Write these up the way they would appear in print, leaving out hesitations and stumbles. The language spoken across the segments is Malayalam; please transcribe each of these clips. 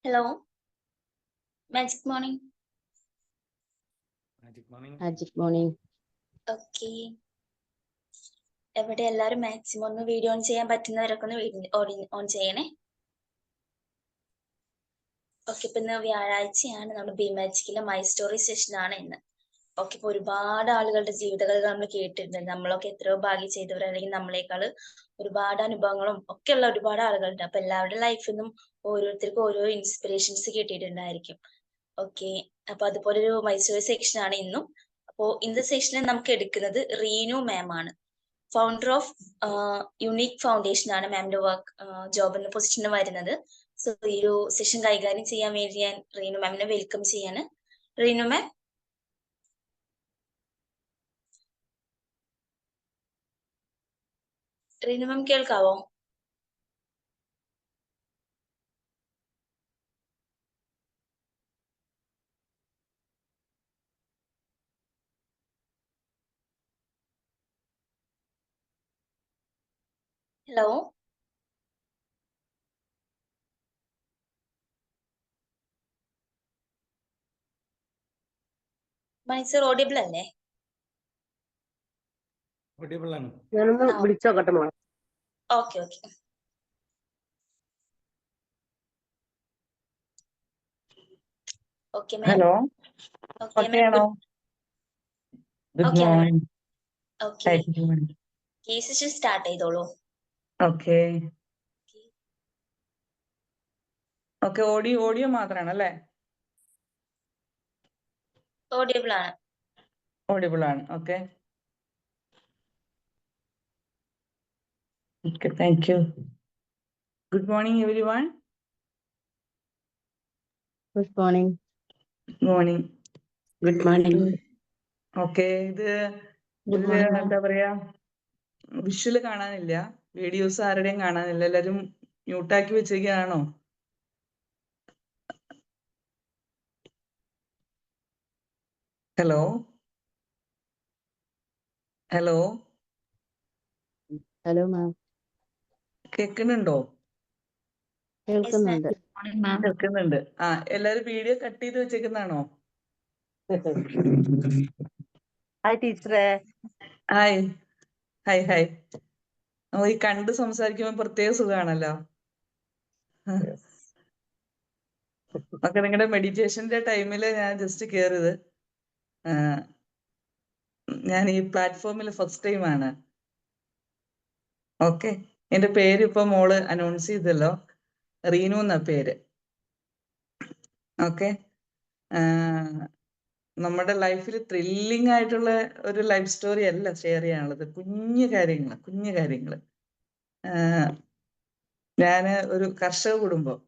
Hello. Magic morning. Magic morning. Okay. എവിടെ എല്ലാവരും മാക്സിമം ഒന്ന് വീഡിയോ ഓൺ ചെയ്യാൻ പറ്റുന്നവരൊക്കെ ഒന്ന് ഓൺ ചെയ്യണേ. ഓക്കെ, ഇപ്പൊ ഇന്ന് വ്യാഴാഴ്ചയാണ്. നമ്മുടെ ബി മാജിക്കിലെ മൈ സ്റ്റോറി സെഷനാണ് ഇന്ന്. ഓക്കെ, ഇപ്പൊ ഒരുപാട് ആളുകളുടെ ജീവിതകഥകൾ നമ്മൾ കേട്ടിട്ടുണ്ട്. നമ്മളൊക്കെ എത്രയോ ഭാഗ്യം ചെയ്തവർ, അല്ലെങ്കിൽ നമ്മളെക്കാൾ ഒരുപാട് അനുഭവങ്ങളും ഒക്കെയുള്ള ഒരുപാട് ആളുകളുണ്ട്. അപ്പൊ എല്ലാവരുടെ ലൈഫിൽ നിന്നും ഓരോരുത്തർക്കും ഓരോ ഇൻസ്പിറേഷൻസ് കിട്ടിയിട്ടുണ്ടായിരിക്കും. ഓക്കെ, അപ്പൊ അതുപോലെ ഒരു മൈ സ്റ്റോറി സെക്ഷനാണ് ഇന്നും. അപ്പോൾ ഇന്നത്തെ സെഷനിൽ നമുക്ക് എടുക്കുന്നത് റീനു മാം ആണ്. ഫൗണ്ടർ ഓഫ് യുണീക് ഫൗണ്ടേഷൻ ആണ് മാമിന്റെ വർക്ക് ജോബിന്റെ പൊസിഷന് വരുന്നത്. സോ ഈ ഒരു സെഷൻ കൈകാര്യം ചെയ്യാൻ വേണ്ടി ഞാൻ റീനു മാമിനെ വെൽക്കം ചെയ്യാണ്. റീനു മാം, റീനു മാം കേൾക്കാവോ? ഹലോ, മൈസൂർ ഓഡിയബിൾ അല്ലേ? ഞാനൊന്ന് വിളിച്ചോക്കട്ടെ മോളെ. Okay okay. Okay ma'am. Hello, okay okay ma'am. ആണോ? ഗുഡ് Okay ആണ് ma'am. മോർണിംഗ്. ഓക്കെ, ഈ സെഷൻ സ്റ്റാർട്ട് ചെയ്തോളൂ. ഓക്കെ ഓക്കെ, ഓഡിയോ മാത്രമാണ് അല്ലേ? ഓഡിയബിൾ ആണ്. ഓഡിബിൾ ആണ്. Okay okay, thank you. Good morning everyone. Good morning. Morning. Good morning. Okay, ഇതില് എന്താ പറയാ, വിഷ്വല് കാണാനില്ല, വീഡിയോസ് ആരുടെയും കാണാനില്ല. എല്ലാരും മ്യൂട്ടാക്കി വെച്ചിരിക്കുകയാണോ? Hello hello, Hello ma'am. കേൾക്കുന്നുണ്ടോ? കേൾക്കുന്നുണ്ട്. കേൾക്കുന്നുണ്ട്. എല്ലാരും വീഡിയോ കട്ട് ചെയ്ത് വെച്ചേക്കുന്നതാണോ? ഹായ് ടീച്ചറെ. Hi hi hi. ഈ കണ്ട് സംസാരിക്കുമ്പോൾ പ്രത്യേക സുഖമാണല്ലോ. ഒക്കെ നിങ്ങളുടെ മെഡിറ്റേഷന്റെ ടൈമില് ഞാൻ ജസ്റ്റ് കയറിയത്. ഞാൻ ഈ പ്ലാറ്റ്ഫോമിൽ ഫസ്റ്റ് ടൈം ആണ്. ഓക്കെ, എന്റെ പേര് ഇപ്പൊ മോള് അനൗൺസ് ചെയ്തല്ലോ, റീനു എന്ന പേര്. ഓക്കെ, നമ്മുടെ ലൈഫിൽ ത്രില്ലിംഗ് ആയിട്ടുള്ള ഒരു ലൈഫ് സ്റ്റോറി അല്ല ഷെയർ ചെയ്യാനുള്ളത്. കുഞ്ഞു കാര്യങ്ങള്. ഞാന് ഒരു കർഷക കുടുംബം.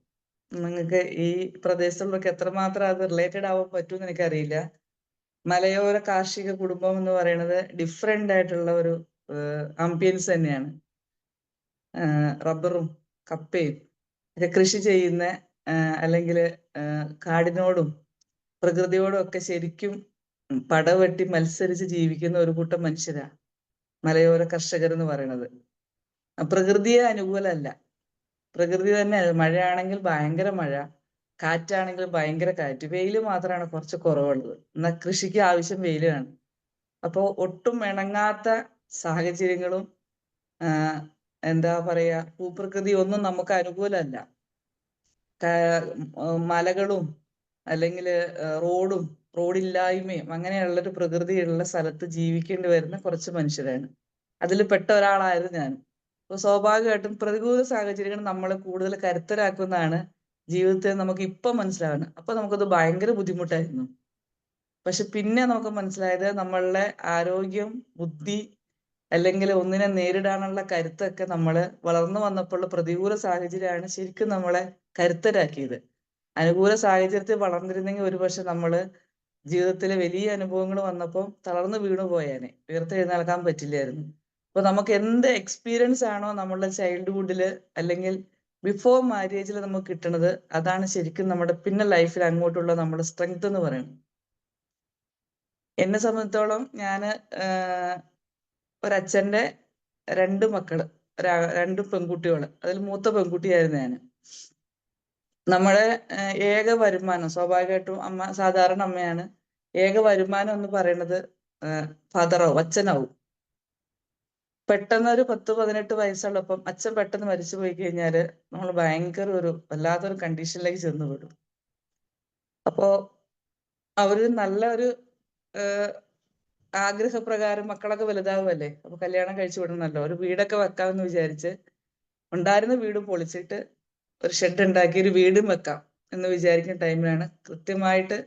നിങ്ങൾക്ക് ഈ പ്രദേശത്തുള്ളവർക്ക് എത്രമാത്രം അത് റിലേറ്റഡ് ആവാൻ പറ്റുമെന്ന് എനിക്കറിയില്ല. മലയോര കാർഷിക കുടുംബം എന്ന് പറയുന്നത് ഡിഫറെന്റ് ആയിട്ടുള്ള ഒരു ആംബിയൻസ് തന്നെയാണ്. റബ്ബറും കപ്പയും ഒക്കെ കൃഷി ചെയ്യുന്ന, അല്ലെങ്കിൽ കാടിനോടും പ്രകൃതിയോടും ഒക്കെ ശരിക്കും പടവെട്ടി മത്സരിച്ച് ജീവിക്കുന്ന ഒരു കൂട്ടം മനുഷ്യരാണ് മലയോര കർഷകർ എന്ന് പറയുന്നത്. പ്രകൃതിയെ അനുകൂലമല്ല, പ്രകൃതി തന്നെ. മഴയാണെങ്കിൽ ഭയങ്കര മഴ, കാറ്റാണെങ്കിൽ ഭയങ്കര കാറ്റ്, വെയില് മാത്രമാണ് കുറച്ച് കുറവുള്ളത്. എന്നാൽ കൃഷിക്ക് ആവശ്യം വെയിലാണ്. അപ്പോൾ ഒട്ടും ഇണങ്ങാത്ത സാഹചര്യങ്ങളും എന്താ പറയാ, ഭൂപ്രകൃതി ഒന്നും നമുക്ക് അനുകൂലമല്ല. മലകളും അല്ലെങ്കിൽ റോഡില്ലായ്മയും അങ്ങനെയുള്ളൊരു പ്രകൃതിയുള്ള സ്ഥലത്ത് ജീവിക്കേണ്ടി വരുന്ന കുറച്ച് മനുഷ്യരാണ്. അതിൽ പെട്ട ഒരാളായിരുന്നു ഞാൻ. അപ്പോൾ സ്വാഭാവികമായിട്ടും പ്രതികൂല സാഹചര്യങ്ങൾ നമ്മളെ കൂടുതൽ കരുത്തരാക്കുന്നതാണ് ജീവിതത്തിൽ നമുക്ക് ഇപ്പം മനസ്സിലാവുന്നത്. അപ്പൊ നമുക്കത് ഭയങ്കര ബുദ്ധിമുട്ടായിരുന്നു. പക്ഷെ പിന്നെ നമുക്ക് മനസ്സിലായത് നമ്മളുടെ ആരോഗ്യം, ബുദ്ധി, അല്ലെങ്കിൽ ഒന്നിനെ നേരിടാനുള്ള കരുത്തൊക്കെ നമ്മള് വളർന്നു വന്നപ്പോൾ പ്രതികൂല സാഹചര്യമാണ് ശരിക്കും നമ്മളെ കരുത്തരാക്കിയത്. അനുകൂല സാഹചര്യത്തിൽ വളർന്നിരുന്നെങ്കിൽ ഒരുപക്ഷെ നമ്മള് ജീവിതത്തിലെ വലിയ അനുഭവങ്ങൾ വന്നപ്പോൾ തളർന്നു വീണു പോയേനെ, ഉയർത്തെഴുന്നേൽക്കാൻ പറ്റില്ലായിരുന്നു. അപ്പൊ നമുക്ക് എന്ത് എക്സ്പീരിയൻസ് ആണോ നമ്മളുടെ ചൈൽഡ്ഹുഡില് അല്ലെങ്കിൽ ബിഫോർ മാരേജിൽ നമുക്ക് കിട്ടുന്നത്, അതാണ് ശരിക്കും നമ്മുടെ പിന്നെ ലൈഫിൽ അങ്ങോട്ടുള്ള നമ്മുടെ സ്ട്രെങ്ത് എന്ന് പറയുന്നത്. എന്നെ സംബന്ധിച്ചോളം ഞാന് ഒരച്ഛന്റെ 2 മക്കള്, 2 പെൺകുട്ടികള്. അതിൽ മൂത്ത പെൺകുട്ടിയായിരുന്നു ഞാൻ. നമ്മളെ ഏക വരുമാനം സ്വാഭാവികമായിട്ടും സാധാരണ അമ്മയാണ്. ഏക വരുമാനം എന്ന് പറയുന്നത് ഫാദറാവും, അച്ഛനാവും. പെട്ടെന്ന് ഒരു 10-18 വയസ്സുള്ളപ്പം അച്ഛൻ പെട്ടെന്ന് മരിച്ചു പോയി കഴിഞ്ഞാല് നമ്മൾ ഭയങ്കര വല്ലാത്തൊരു കണ്ടീഷനിലേക്ക് ചെന്ന് വിടും. അപ്പോ അവര് നല്ല ഒരു ആഗ്രഹപ്രകാരം മക്കളൊക്കെ വലുതാവുമല്ലേ, അപ്പൊ കല്യാണം കഴിച്ചു വിടണമല്ലോ, ഒരു വീടൊക്കെ വെക്കാമെന്ന് വിചാരിച്ച് ഉണ്ടായിരുന്ന വീട് പൊളിച്ചിട്ട് ഒരു ഷെഡ് ഉണ്ടാക്കി ഒരു വീടും വെക്കാം എന്ന് വിചാരിക്കുന്ന ടൈമിലാണ് കൃത്യമായിട്ട്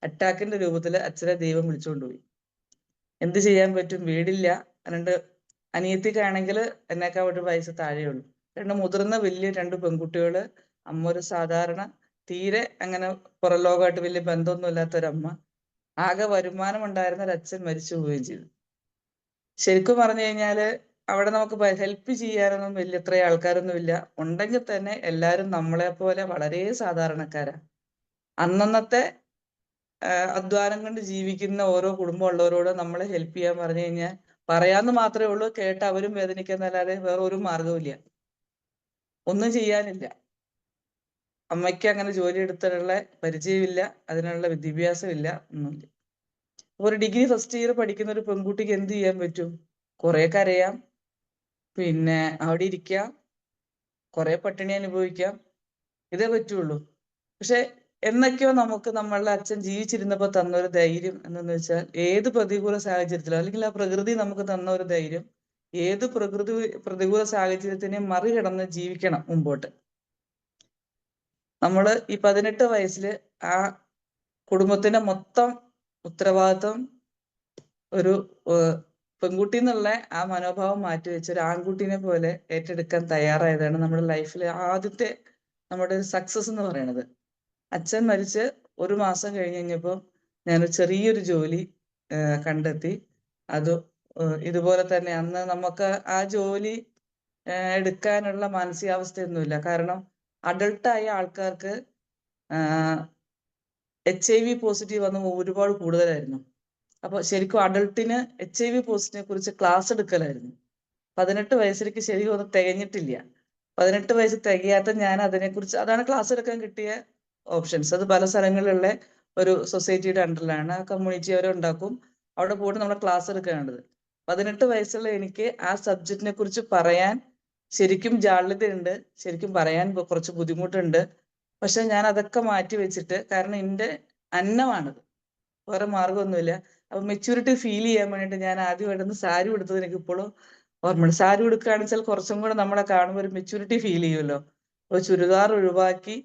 അറ്റാക്കിന്റെ രൂപത്തിൽ അച്ഛനെ ദൈവം വിളിച്ചുകൊണ്ടുപോയി. എന്ത് ചെയ്യാൻ പറ്റും? വീടില്ല. 2 അനിയത്തിക്കാണെങ്കിൽ എന്നേക്കാൾ ഒരു വയസ്സ് താഴെയുള്ളൂ. 2 മുതിർന്ന വലിയ 2 പെൺകുട്ടികള്. അമ്മ ഒരു സാധാരണ തീരെ അങ്ങനെ പുറം ലോകമായിട്ട് വലിയ ബന്ധമൊന്നും ഇല്ലാത്തൊരമ്മ. ആകെ വരുമാനം ഉണ്ടായിരുന്ന ഒരു അച്ഛൻ മരിച്ചു പോവുകയും ചെയ്തു. ശരിക്കും പറഞ്ഞു കഴിഞ്ഞാല് അവിടെ നമുക്ക് ഹെൽപ്പ് ചെയ്യാനൊന്നും വലിയ ഇത്ര ആൾക്കാരൊന്നും ഇല്ല. ഉണ്ടെങ്കിൽ തന്നെ എല്ലാവരും നമ്മളെ പോലെ വളരെ സാധാരണക്കാരാ. അന്നന്നത്തെ അധ്വാനം കൊണ്ട് ജീവിക്കുന്ന ഓരോ കുടുംബം ഉള്ളവരോട് നമ്മളെ ഹെൽപ്പ് ചെയ്യാൻ പറഞ്ഞു കഴിഞ്ഞാൽ പറയാന്ന് മാത്രമേ ഉള്ളൂ, കേട്ട് അവരും വേദനിക്കുന്നല്ലാതെ വേറെ ഒരു മാർഗവും ഇല്ല. ഒന്നും ചെയ്യാനില്ല. അമ്മയ്ക്ക് അങ്ങനെ ജോലി എടുത്തിട്ടുള്ള പരിചയമില്ല, അതിനുള്ള വിദ്യാഭ്യാസം ഇല്ല, ഒന്നുമില്ല. ഒരു ഡിഗ്രി ഫസ്റ്റ് ഇയർ പഠിക്കുന്ന ഒരു പെൺകുട്ടിക്ക് എന്ത് ചെയ്യാൻ പറ്റും? കുറെ കരയാം, പിന്നെ അവിടെ ഇരിക്കാം, കുറെ പട്ടിണി അനുഭവിക്കാം, ഇതേ പറ്റുള്ളൂ. പക്ഷെ എന്നൊക്കെയോ നമുക്ക് നമ്മളുടെ അച്ഛൻ ജീവിച്ചിരുന്നപ്പോൾ തന്ന ഒരു ധൈര്യം എന്തെന്ന് വെച്ചാൽ ഏത് പ്രതികൂല സാഹചര്യത്തിലോ അല്ലെങ്കിൽ ആ പ്രകൃതി നമുക്ക് തന്ന ഒരു ധൈര്യം ഏത് പ്രതികൂല സാഹചര്യത്തിനെയും മറികടന്ന് ജീവിക്കണം മുമ്പോട്ട്. നമ്മള് ഈ 18 വയസ്സില് ആ കുടുംബത്തിന്റെ മൊത്തം ഉത്തരവാദിത്വം ഒരു പെൺകുട്ടി എന്നുള്ള ആ മനോഭാവം മാറ്റി വെച്ച് ഒരു ആൺകുട്ടീനെ പോലെ ഏറ്റെടുക്കാൻ തയ്യാറായതാണ് നമ്മുടെ ലൈഫിലെ ആദ്യത്തെ നമ്മുടെ ഒരു സക്സസ് എന്ന് പറയുന്നത്. അച്ഛൻ മരിച്ച് 1 മാസം കഴിഞ്ഞപ്പോൾ ഞാനൊരു ചെറിയൊരു ജോലി കണ്ടെത്തി. അത് ഇതുപോലെ തന്നെ അന്ന് നമുക്ക് ആ ജോലി എടുക്കാനുള്ള മാനസികാവസ്ഥയൊന്നുമില്ല. കാരണം അഡൾട്ടായ ആൾക്കാർക്ക് HIV പോസിറ്റീവ് വന്ന് ഒരുപാട് കൂടുതലായിരുന്നു. അപ്പൊ ശരിക്കും അഡൾട്ടിന് HIV പോസിറ്റിവിനെ കുറിച്ച് ക്ലാസ് എടുക്കലായിരുന്നു. 18 വയസ്സിലേക്ക് ശരിക്കും ഒന്നും തികഞ്ഞിട്ടില്ല. 18 വയസ്സ് തികയാത്ത ഞാൻ അതിനെക്കുറിച്ച് അതാണ് ക്ലാസ് എടുക്കാൻ കിട്ടിയ ഓപ്ഷൻസ്. അത് പല സ്ഥലങ്ങളിലുള്ള ഒരു സൊസൈറ്റിയുടെ അണ്ടറിലാണ്. ആ കമ്മ്യൂണിറ്റി അവരെ ഉണ്ടാക്കും, അവിടെ പോയിട്ട് നമ്മൾ ക്ലാസ് എടുക്കാനുള്ളത്. 18 വയസ്സുള്ള എനിക്ക് ആ സബ്ജക്റ്റിനെ കുറിച്ച് പറയാൻ ശരിക്കും ജാള്യതയുണ്ട്, ശരിക്കും പറയാൻ കുറച്ച് ബുദ്ധിമുട്ടുണ്ട്. പക്ഷെ ഞാൻ അതൊക്കെ മാറ്റി വെച്ചിട്ട്, കാരണം എൻ്റെ അന്നമാണത്, വേറെ മാർഗമൊന്നുമില്ല. അപ്പൊ മെച്യൂരിറ്റി ഫീൽ ചെയ്യാൻ വേണ്ടിയിട്ട് ഞാൻ ആദ്യമായിട്ടൊന്ന് സാരി ഉടുത്തത് എനിക്ക് ഇപ്പോഴും ഓർമ്മയുണ്ട്. സാരി ഉടുക്കുകയാണെന്ന് വെച്ചാൽ കുറച്ചും കൂടെ നമ്മളെ കാണുമ്പോൾ ഒരു മെച്യൂരിറ്റി ഫീൽ ചെയ്യുമല്ലോ. അപ്പോൾ ചുരിദാർ ഒഴിവാക്കി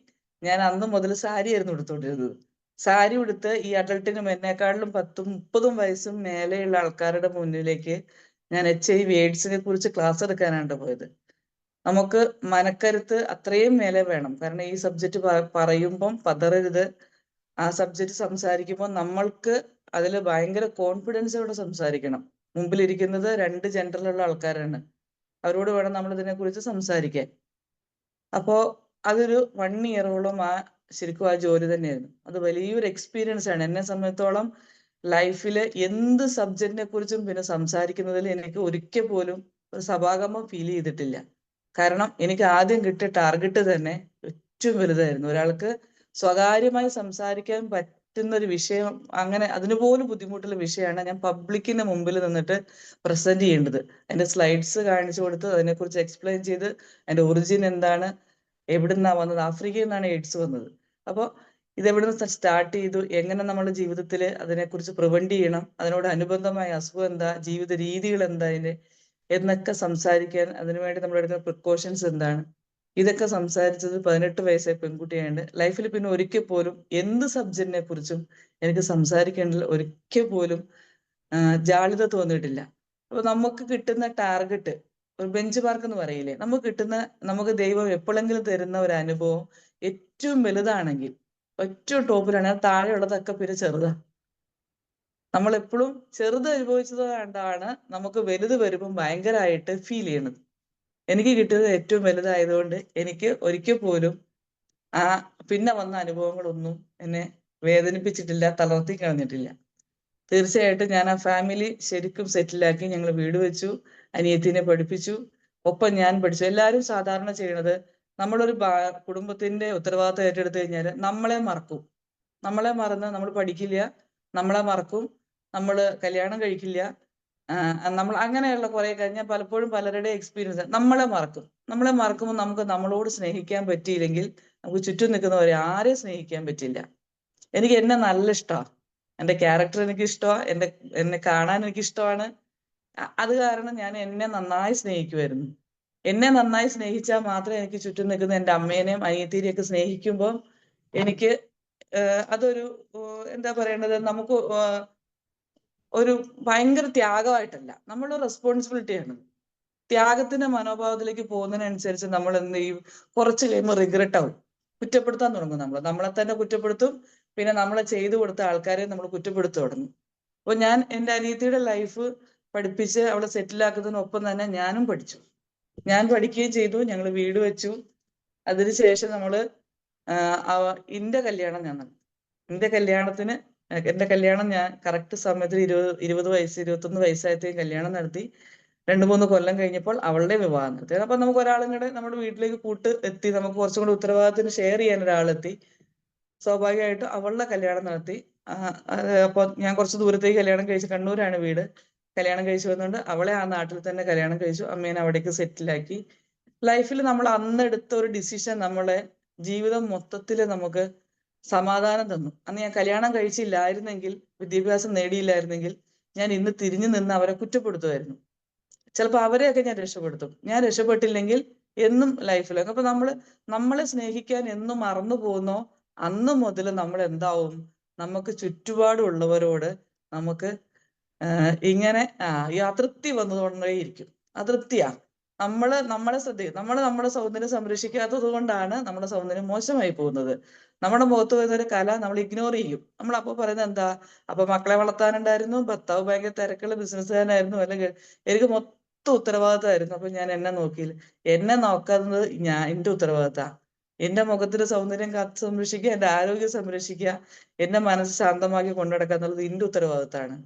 ഞാൻ അന്ന് മുതൽ സാരിയായിരുന്നു ഉടുത്തോണ്ടിരുന്നത്. സാരി ഉടുത്ത് ഈ അഡൾട്ടിനും എന്നെക്കാളിലും 10-30 വയസ്സും മേലെയുള്ള ആൾക്കാരുടെ മുന്നിലേക്ക് ഞാൻ HIV AIDS-നെ കുറിച്ച് ക്ലാസ് എടുക്കാനാണ് പോയത്. നമുക്ക് മനക്കരുത്ത് അത്രയും മേലെ വേണം. കാരണം ഈ സബ്ജക്റ്റ് പറയുമ്പം പതറരുത്. ആ സബ്ജക്റ്റ് സംസാരിക്കുമ്പോൾ നമ്മൾക്ക് അതിൽ ഭയങ്കര കോൺഫിഡൻസോടെ സംസാരിക്കണം. മുമ്പിലിരിക്കുന്നത് 2 ജെൻഡറിലുള്ള ആൾക്കാരാണ്, അവരോട് വേണം നമ്മൾ ഇതിനെക്കുറിച്ച് സംസാരിക്കാൻ. അപ്പോ അതൊരു 1 ഇയറോളം ശരിക്കും ആ ജോലി തന്നെയായിരുന്നു. അത് വലിയൊരു എക്സ്പീരിയൻസ് ആണ്. എന്നെ സംബന്ധിച്ചോളം ലൈഫിൽ എന്ത് സബ്ജക്റ്റിനെ കുറിച്ചും പിന്നെ സംസാരിക്കുന്നതിൽ എനിക്ക് ഒരിക്കൽ പോലും ഒരു സഭാകമ്പം ഫീൽ ചെയ്തിട്ടില്ല. കാരണം എനിക്ക് ആദ്യം കിട്ടിയ ടാർഗറ്റ് തന്നെ ഏറ്റവും വലുതായിരുന്നു. ഒരാൾക്ക് സ്വകാര്യമായി സംസാരിക്കാൻ പറ്റുന്ന ഒരു വിഷയം, അങ്ങനെ അതിനുപോലും ബുദ്ധിമുട്ടുള്ള വിഷയമാണ് ഞാൻ പബ്ലിക്കിന്റെ മുമ്പിൽ നിന്നിട്ട് പ്രസന്റ് ചെയ്യേണ്ടത്. അതിന്റെ സ്ലൈഡ്സ് കാണിച്ചു കൊടുത്ത് അതിനെക്കുറിച്ച് എക്സ്പ്ലെയിൻ ചെയ്ത് അതിന്റെ ഒറിജിൻ എന്താണ്, എവിടുന്നാ വന്നത്, ആഫ്രിക്കയിൽ നിന്നാണ് AIDS വന്നത്. അപ്പോൾ ഇതെവിടുന്ന് സ്റ്റാർട്ട് ചെയ്തു, എങ്ങനെ നമ്മുടെ ജീവിതത്തിൽ അതിനെക്കുറിച്ച് പ്രിവെന്റ് ചെയ്യണം, അതിനോട് അനുബന്ധമായ അസുഖം എന്താ, ജീവിത രീതികൾ എന്താ അതിന്റെ എന്നൊക്കെ സംസാരിക്കാൻ അതിനുവേണ്ടി നമ്മൾ എടുക്കുന്ന പ്രിക്കോഷൻസ് എന്താണ്, ഇതൊക്കെ സംസാരിച്ചത് 18 വയസ്സായ പെൺകുട്ടിയായിട്ട് ലൈഫിൽ പിന്നെ ഒരിക്കൽ പോലും എന്ത് സബ്ജക്റ്റിനെ കുറിച്ചും എനിക്ക് സംസാരിക്കേണ്ടതിൽ ഒരിക്കൽ പോലും ജാള്യത തോന്നിയിട്ടില്ല. അപ്പൊ നമുക്ക് കിട്ടുന്ന ടാർഗറ്റ് ഒരു ബെഞ്ച് മാർക്ക് എന്ന് പറയില്ലേ, നമുക്ക് ദൈവം എപ്പോഴെങ്കിലും തരുന്ന ഒരു അനുഭവം ഏറ്റവും വലുതാണെങ്കിൽ, ഏറ്റവും ടോപ്പിലാണെങ്കിൽ താഴെയുള്ളതൊക്കെ പിന്നെ ചെറുതാ. നമ്മൾ എപ്പോഴും ചെറുത് അനുഭവിച്ചത് കൊണ്ടാണ് നമുക്ക് വലുത് വരുമ്പോൾ ഭയങ്കരമായിട്ട് ഫീൽ ചെയ്യണത്. എനിക്ക് കിട്ടിയത് ഏറ്റവും വലുതായതുകൊണ്ട് എനിക്ക് ഒരിക്കൽ പോലും പിന്നെ വന്ന അനുഭവങ്ങളൊന്നും എന്നെ വേദനിപ്പിച്ചിട്ടില്ല, തളർത്തി കളഞ്ഞിട്ടില്ല. തീർച്ചയായിട്ടും ഞാൻ ആ ഫാമിലി ശരിക്കും സെറ്റിലാക്കി. ഞങ്ങൾ വീട് വെച്ചു, അനിയത്തിനെ പഠിപ്പിച്ചു, ഒപ്പം ഞാൻ പഠിച്ചു. എല്ലാവരും സാധാരണ ചെയ്യണത് നമ്മളൊരു കുടുംബത്തിന്റെ ഉത്തരവാദിത്തം ഏറ്റെടുത്തു കഴിഞ്ഞാൽ നമ്മളെ മറക്കും. നമ്മളെ മറന്ന് നമ്മൾ പഠിക്കില്ല, നമ്മളെ മറക്കും, നമ്മൾ കല്യാണം കഴിക്കില്ല, നമ്മൾ അങ്ങനെയുള്ള കുറെ കഴിഞ്ഞാൽ പലപ്പോഴും പലരുടെ എക്സ്പീരിയൻസ് നമ്മളെ മറക്കും. നമ്മളെ മറക്കുമ്പോൾ നമുക്ക് നമ്മളോട് സ്നേഹിക്കാൻ പറ്റിയില്ലെങ്കിൽ നമുക്ക് ചുറ്റും നിൽക്കുന്നവരെ ആരെയും സ്നേഹിക്കാൻ പറ്റില്ല. എനിക്ക് എന്നെ നല്ല ഇഷ്ടമാണ്, എൻ്റെ ക്യാരക്ടർ എനിക്ക് ഇഷ്ടമാണ്, എന്നെ കാണാൻ എനിക്ക് ഇഷ്ടമാണ്. അത് കാരണം ഞാൻ എന്നെ നന്നായി സ്നേഹിക്കുമായിരുന്നു. എന്നെ നന്നായി സ്നേഹിച്ചാൽ മാത്രമേ എനിക്ക് ചുറ്റും നിൽക്കുന്ന എൻ്റെ അമ്മേനെയും അനിയത്തിനെയൊക്കെ സ്നേഹിക്കുമ്പോൾ എനിക്ക് അതൊരു എന്താ പറയേണ്ടത്, നമുക്ക് ഒരു ഭയങ്കര ത്യാഗമായിട്ടല്ല, നമ്മളൊരു റെസ്പോൺസിബിലിറ്റിയാണ്. ത്യാഗത്തിന്റെ മനോഭാവത്തിലേക്ക് പോകുന്നതിനനുസരിച്ച് നമ്മൾ എന്ത് ചെയ്യും, കുറച്ച് കഴിയുമ്പോൾ റിഗ്രറ്റ് ആവും, കുറ്റപ്പെടുത്താൻ തുടങ്ങും. നമ്മളെ തന്നെ കുറ്റപ്പെടുത്തും, പിന്നെ നമ്മളെ ചെയ്തു കൊടുത്ത ആൾക്കാരെ നമ്മൾ കുറ്റപ്പെടുത്തു തുടങ്ങും. അപ്പൊ ഞാൻ എൻ്റെ അനിയത്തിയുടെ ലൈഫ് പഠിപ്പിച്ച് അവളെ സെറ്റിലാക്കുന്നതിനൊപ്പം തന്നെ ഞാനും പഠിച്ചു. ഞാൻ പഠിക്കുകയും ചെയ്തു, ഞങ്ങൾ വീട് വെച്ചു. അതിനുശേഷം നമ്മള് എൻ്റെ കല്യാണം ഞാൻ നടത്തി. എൻ്റെ കല്യാണം ഞാൻ കറക്റ്റ് സമയത്ത് 21 വയസ്സായത്തേക്കും കല്യാണം നടത്തി. 2-3 കൊല്ലം കഴിഞ്ഞപ്പോൾ അവളുടെ വിവാഹം നടത്തി. അപ്പൊ നമുക്ക് ഒരാളും കൂടെ നമ്മുടെ വീട്ടിലേക്ക് കൂട്ട് എത്തി, നമുക്ക് കുറച്ചും കൂടെ ഉത്തരവാദിത്തത്തിന് ഷെയർ ചെയ്യാൻ ഒരാളെത്തി. സ്വാഭാവികമായിട്ടും അവളുടെ കല്യാണം നടത്തി. അപ്പൊ ഞാൻ കുറച്ച് ദൂരത്തേക്ക് കല്യാണം കഴിച്ചു, കണ്ണൂരാണ് വീട്. കല്യാണം കഴിച്ചു വന്നുകൊണ്ട് അവളെ ആ നാട്ടിൽ തന്നെ കല്യാണം കഴിച്ചു, അമ്മേനെ അവിടേക്ക് സെറ്റിലാക്കി. ലൈഫിൽ നമ്മൾ അന്നെടുത്ത ഒരു ഡിസിഷൻ നമ്മളെ ജീവിതം മൊത്തത്തിൽ നമുക്ക് സമാധാനം തന്നു. അന്ന് ഞാൻ കല്യാണം കഴിച്ചില്ലായിരുന്നെങ്കിൽ, വിദ്യാഭ്യാസം നേടിയില്ലായിരുന്നെങ്കിൽ ഞാൻ ഇന്ന് തിരിഞ്ഞു നിന്ന് അവരെ കുറ്റപ്പെടുത്തുമായിരുന്നു. ചിലപ്പോൾ അവരെയൊക്കെ ഞാൻ രക്ഷപ്പെടുത്തും. ഞാൻ രക്ഷപ്പെട്ടില്ലെങ്കിൽ എന്നും ലൈഫിലൊക്കെ അപ്പൊ നമ്മളെ സ്നേഹിക്കാൻ എന്നും മറന്നു പോകുന്നോ അന്ന് മുതൽ നമ്മൾ എന്താവും, നമുക്ക് ചുറ്റുപാടുള്ളവരോട് നമുക്ക് ഇങ്ങനെ ഈ അതൃപ്തി വന്നുകൊണ്ടേയിരിക്കും. അതൃപ്തിയാ. നമ്മളെ ശ്രദ്ധിക്കും. നമ്മുടെ സൗന്ദര്യം സംരക്ഷിക്കാത്തത് കൊണ്ടാണ് നമ്മുടെ സൗന്ദര്യം മോശമായി പോകുന്നത്. നമ്മുടെ മുഖത്ത് വരുന്ന ഒരു കല നമ്മൾ ഇഗ്നോർ ചെയ്യും. നമ്മൾ അപ്പോൾ പറയുന്നത് എന്താ, അപ്പൊ മക്കളെ വളർത്താനുണ്ടായിരുന്നു, ഭർത്താവ് ഭയങ്കര തിരക്കുള്ള ബിസിനസ്സുകാരനായിരുന്നു, അല്ലെങ്കിൽ എനിക്ക് മൊത്തം ഉത്തരവാദിത്തമായിരുന്നു, അപ്പൊ ഞാൻ എന്നെ നോക്കിയില്ല. എന്നെ നോക്കാവുന്നത് എന്റെ ഉത്തരവാദിത്ത. എന്റെ മുഖത്തിന്റെ സൗന്ദര്യം കാത്ത് സംരക്ഷിക്കുക, എന്റെ ആരോഗ്യം സംരക്ഷിക്കുക, എന്റെ മനസ്സ് ശാന്തമാക്കി കൊണ്ടുനടക്കുക എന്നുള്ളത് എന്റെ ഉത്തരവാദിത്തമാണ്.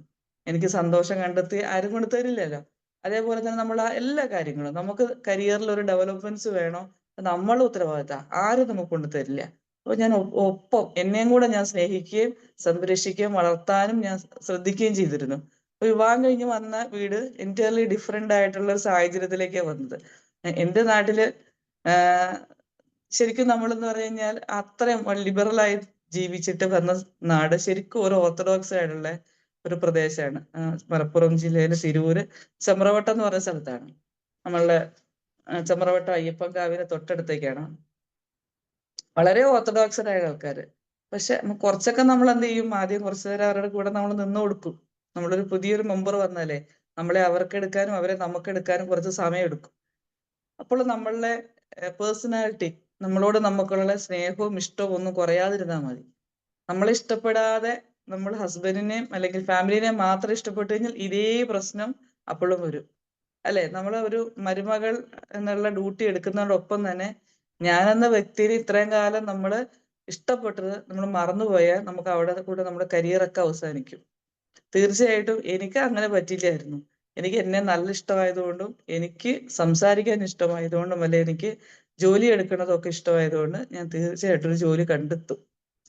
എനിക്ക് സന്തോഷം കണ്ടെത്തി ആരും കൊണ്ട് തരില്ലല്ലോ. അതേപോലെ തന്നെ നമ്മൾ എല്ലാ കാര്യങ്ങളും, നമുക്ക് കരിയറിൽ ഒരു ഡെവലപ്മെന്റ്സ് വേണോ, നമ്മളെ ഉത്തരവാദിത്തം ആരും നമുക്ക് കൊണ്ട് തരില്ല. അപ്പൊ ഞാൻ ഒപ്പം എന്നെയും കൂടെ ഞാൻ സ്നേഹിക്കുകയും സംരക്ഷിക്കുകയും വളർത്താനും ഞാൻ ശ്രദ്ധിക്കുകയും ചെയ്തിരുന്നു. അപ്പൊ വിവാഹം കഴിഞ്ഞ് വന്ന വീട് എൻറ്റയർലി ഡിഫറെന്റ് ആയിട്ടുള്ള ഒരു സാഹചര്യത്തിലേക്കാണ് വന്നത്. എൻ്റെ നാട്ടില് ശരിക്കും നമ്മളെന്ന് പറഞ്ഞു കഴിഞ്ഞാൽ അത്രയും ലിബറലായി ജീവിച്ചിട്ട് വന്ന നാട് ശരിക്കും ഒരു ഓർത്തഡോക്സ് ആയിട്ടുള്ള ഒരു പ്രദേശമാണ്. മലപ്പുറം ജില്ലയിലെ തിരൂര് ചെമ്പ്രവട്ടം എന്ന് പറയുന്ന സ്ഥലത്താണ്. നമ്മളുടെ ചെമ്പ്രവട്ടം അയ്യപ്പൻ കാവിന് തൊട്ടടുത്തേക്കാണ്. വളരെ ഓർത്തഡോക്സഡായ ആൾക്കാര്. പക്ഷെ കുറച്ചൊക്കെ നമ്മൾ എന്ത് ചെയ്യും, ആദ്യം കുറച്ചു നേരം അവരുടെ കൂടെ നമ്മൾ നിന്ന് കൊടുക്കും. നമ്മളൊരു പുതിയൊരു മെമ്പർ വന്നാലേ നമ്മളെ അവർക്ക് എടുക്കാനും അവരെ നമുക്ക് എടുക്കാനും കുറച്ച് സമയം എടുക്കും. അപ്പോൾ നമ്മളുടെ പേഴ്സണാലിറ്റി, നമ്മളോട് നമുക്കുള്ള സ്നേഹവും ഇഷ്ടവും ഒന്നും കുറയാതിരുന്നാൽ മതി. നമ്മളെ ഇഷ്ടപ്പെടാതെ നമ്മൾ ഹസ്ബൻഡിനെയും അല്ലെങ്കിൽ ഫാമിലിനെയും മാത്രം ഇഷ്ടപ്പെട്ടു കഴിഞ്ഞാൽ ഇതേ പ്രശ്നം അപ്പോഴും വരും, അല്ലെ? നമ്മൾ ഒരു മരുമകൾ എന്നുള്ള ഡ്യൂട്ടി എടുക്കുന്നതോടൊപ്പം തന്നെ ഞാനെന്ന വ്യക്തിയെ ഇത്രയും കാലം നമ്മൾ ഇഷ്ടപ്പെട്ടത് നമ്മൾ മറന്നുപോയാൽ നമുക്ക് അവിടെ കൂടെ നമ്മുടെ കരിയറൊക്കെ അവസാനിക്കും. തീർച്ചയായിട്ടും എനിക്ക് അങ്ങനെ പറ്റില്ലായിരുന്നു. എനിക്ക് എന്നെ നല്ല ഇഷ്ടമായതുകൊണ്ടും എനിക്ക് സംസാരിക്കാൻ ഇഷ്ടമായതുകൊണ്ടും അല്ലെ എനിക്ക് ജോലി എടുക്കുന്നതൊക്കെ ഇഷ്ടമായതുകൊണ്ട് ഞാൻ തീർച്ചയായിട്ടും ഒരു ജോലി കണ്ടെത്തും.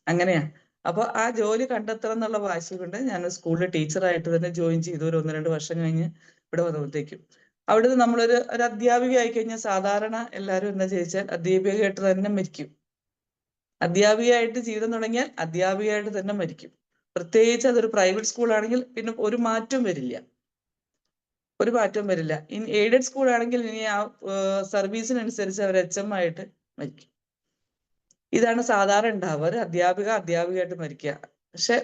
അങ്ങനെയാ. അപ്പൊ ആ ജോലി കണ്ടെത്തണം എന്നുള്ള വാശി കൊണ്ട് ഞാൻ സ്കൂളിൽ ടീച്ചറായിട്ട് തന്നെ ജോയിൻ ചെയ്തു. ഒരു 1-2 വർഷം കഴിഞ്ഞ് ഇവിടെ വന്നപ്പോഴത്തേക്കും അവിടുന്ന് നമ്മളൊരു അധ്യാപിക ആയി കഴിഞ്ഞാൽ സാധാരണ എല്ലാവരും എന്താ ചോദിച്ചാൽ അധ്യാപികയായിട്ട് തന്നെ മരിക്കും. അധ്യാപികയായിട്ട് ജീവിതം തുടങ്ങിയാൽ അധ്യാപികയായിട്ട് തന്നെ മരിക്കും. പ്രത്യേകിച്ച് അതൊരു പ്രൈവറ്റ് സ്കൂളാണെങ്കിൽ പിന്നെ ഒരു മാറ്റവും വരില്ല. ഇൻ എയ്ഡഡ് സ്കൂൾ ആണെങ്കിൽ ഇനി ആ സർവീസിനനുസരിച്ച് അവർ HM ആയിട്ട് മരിക്കും. ഇതാണ് സാധാരണ ഉണ്ടാവുക. ഒരു അധ്യാപികയായിട്ട് മരിക്കുക. പക്ഷെ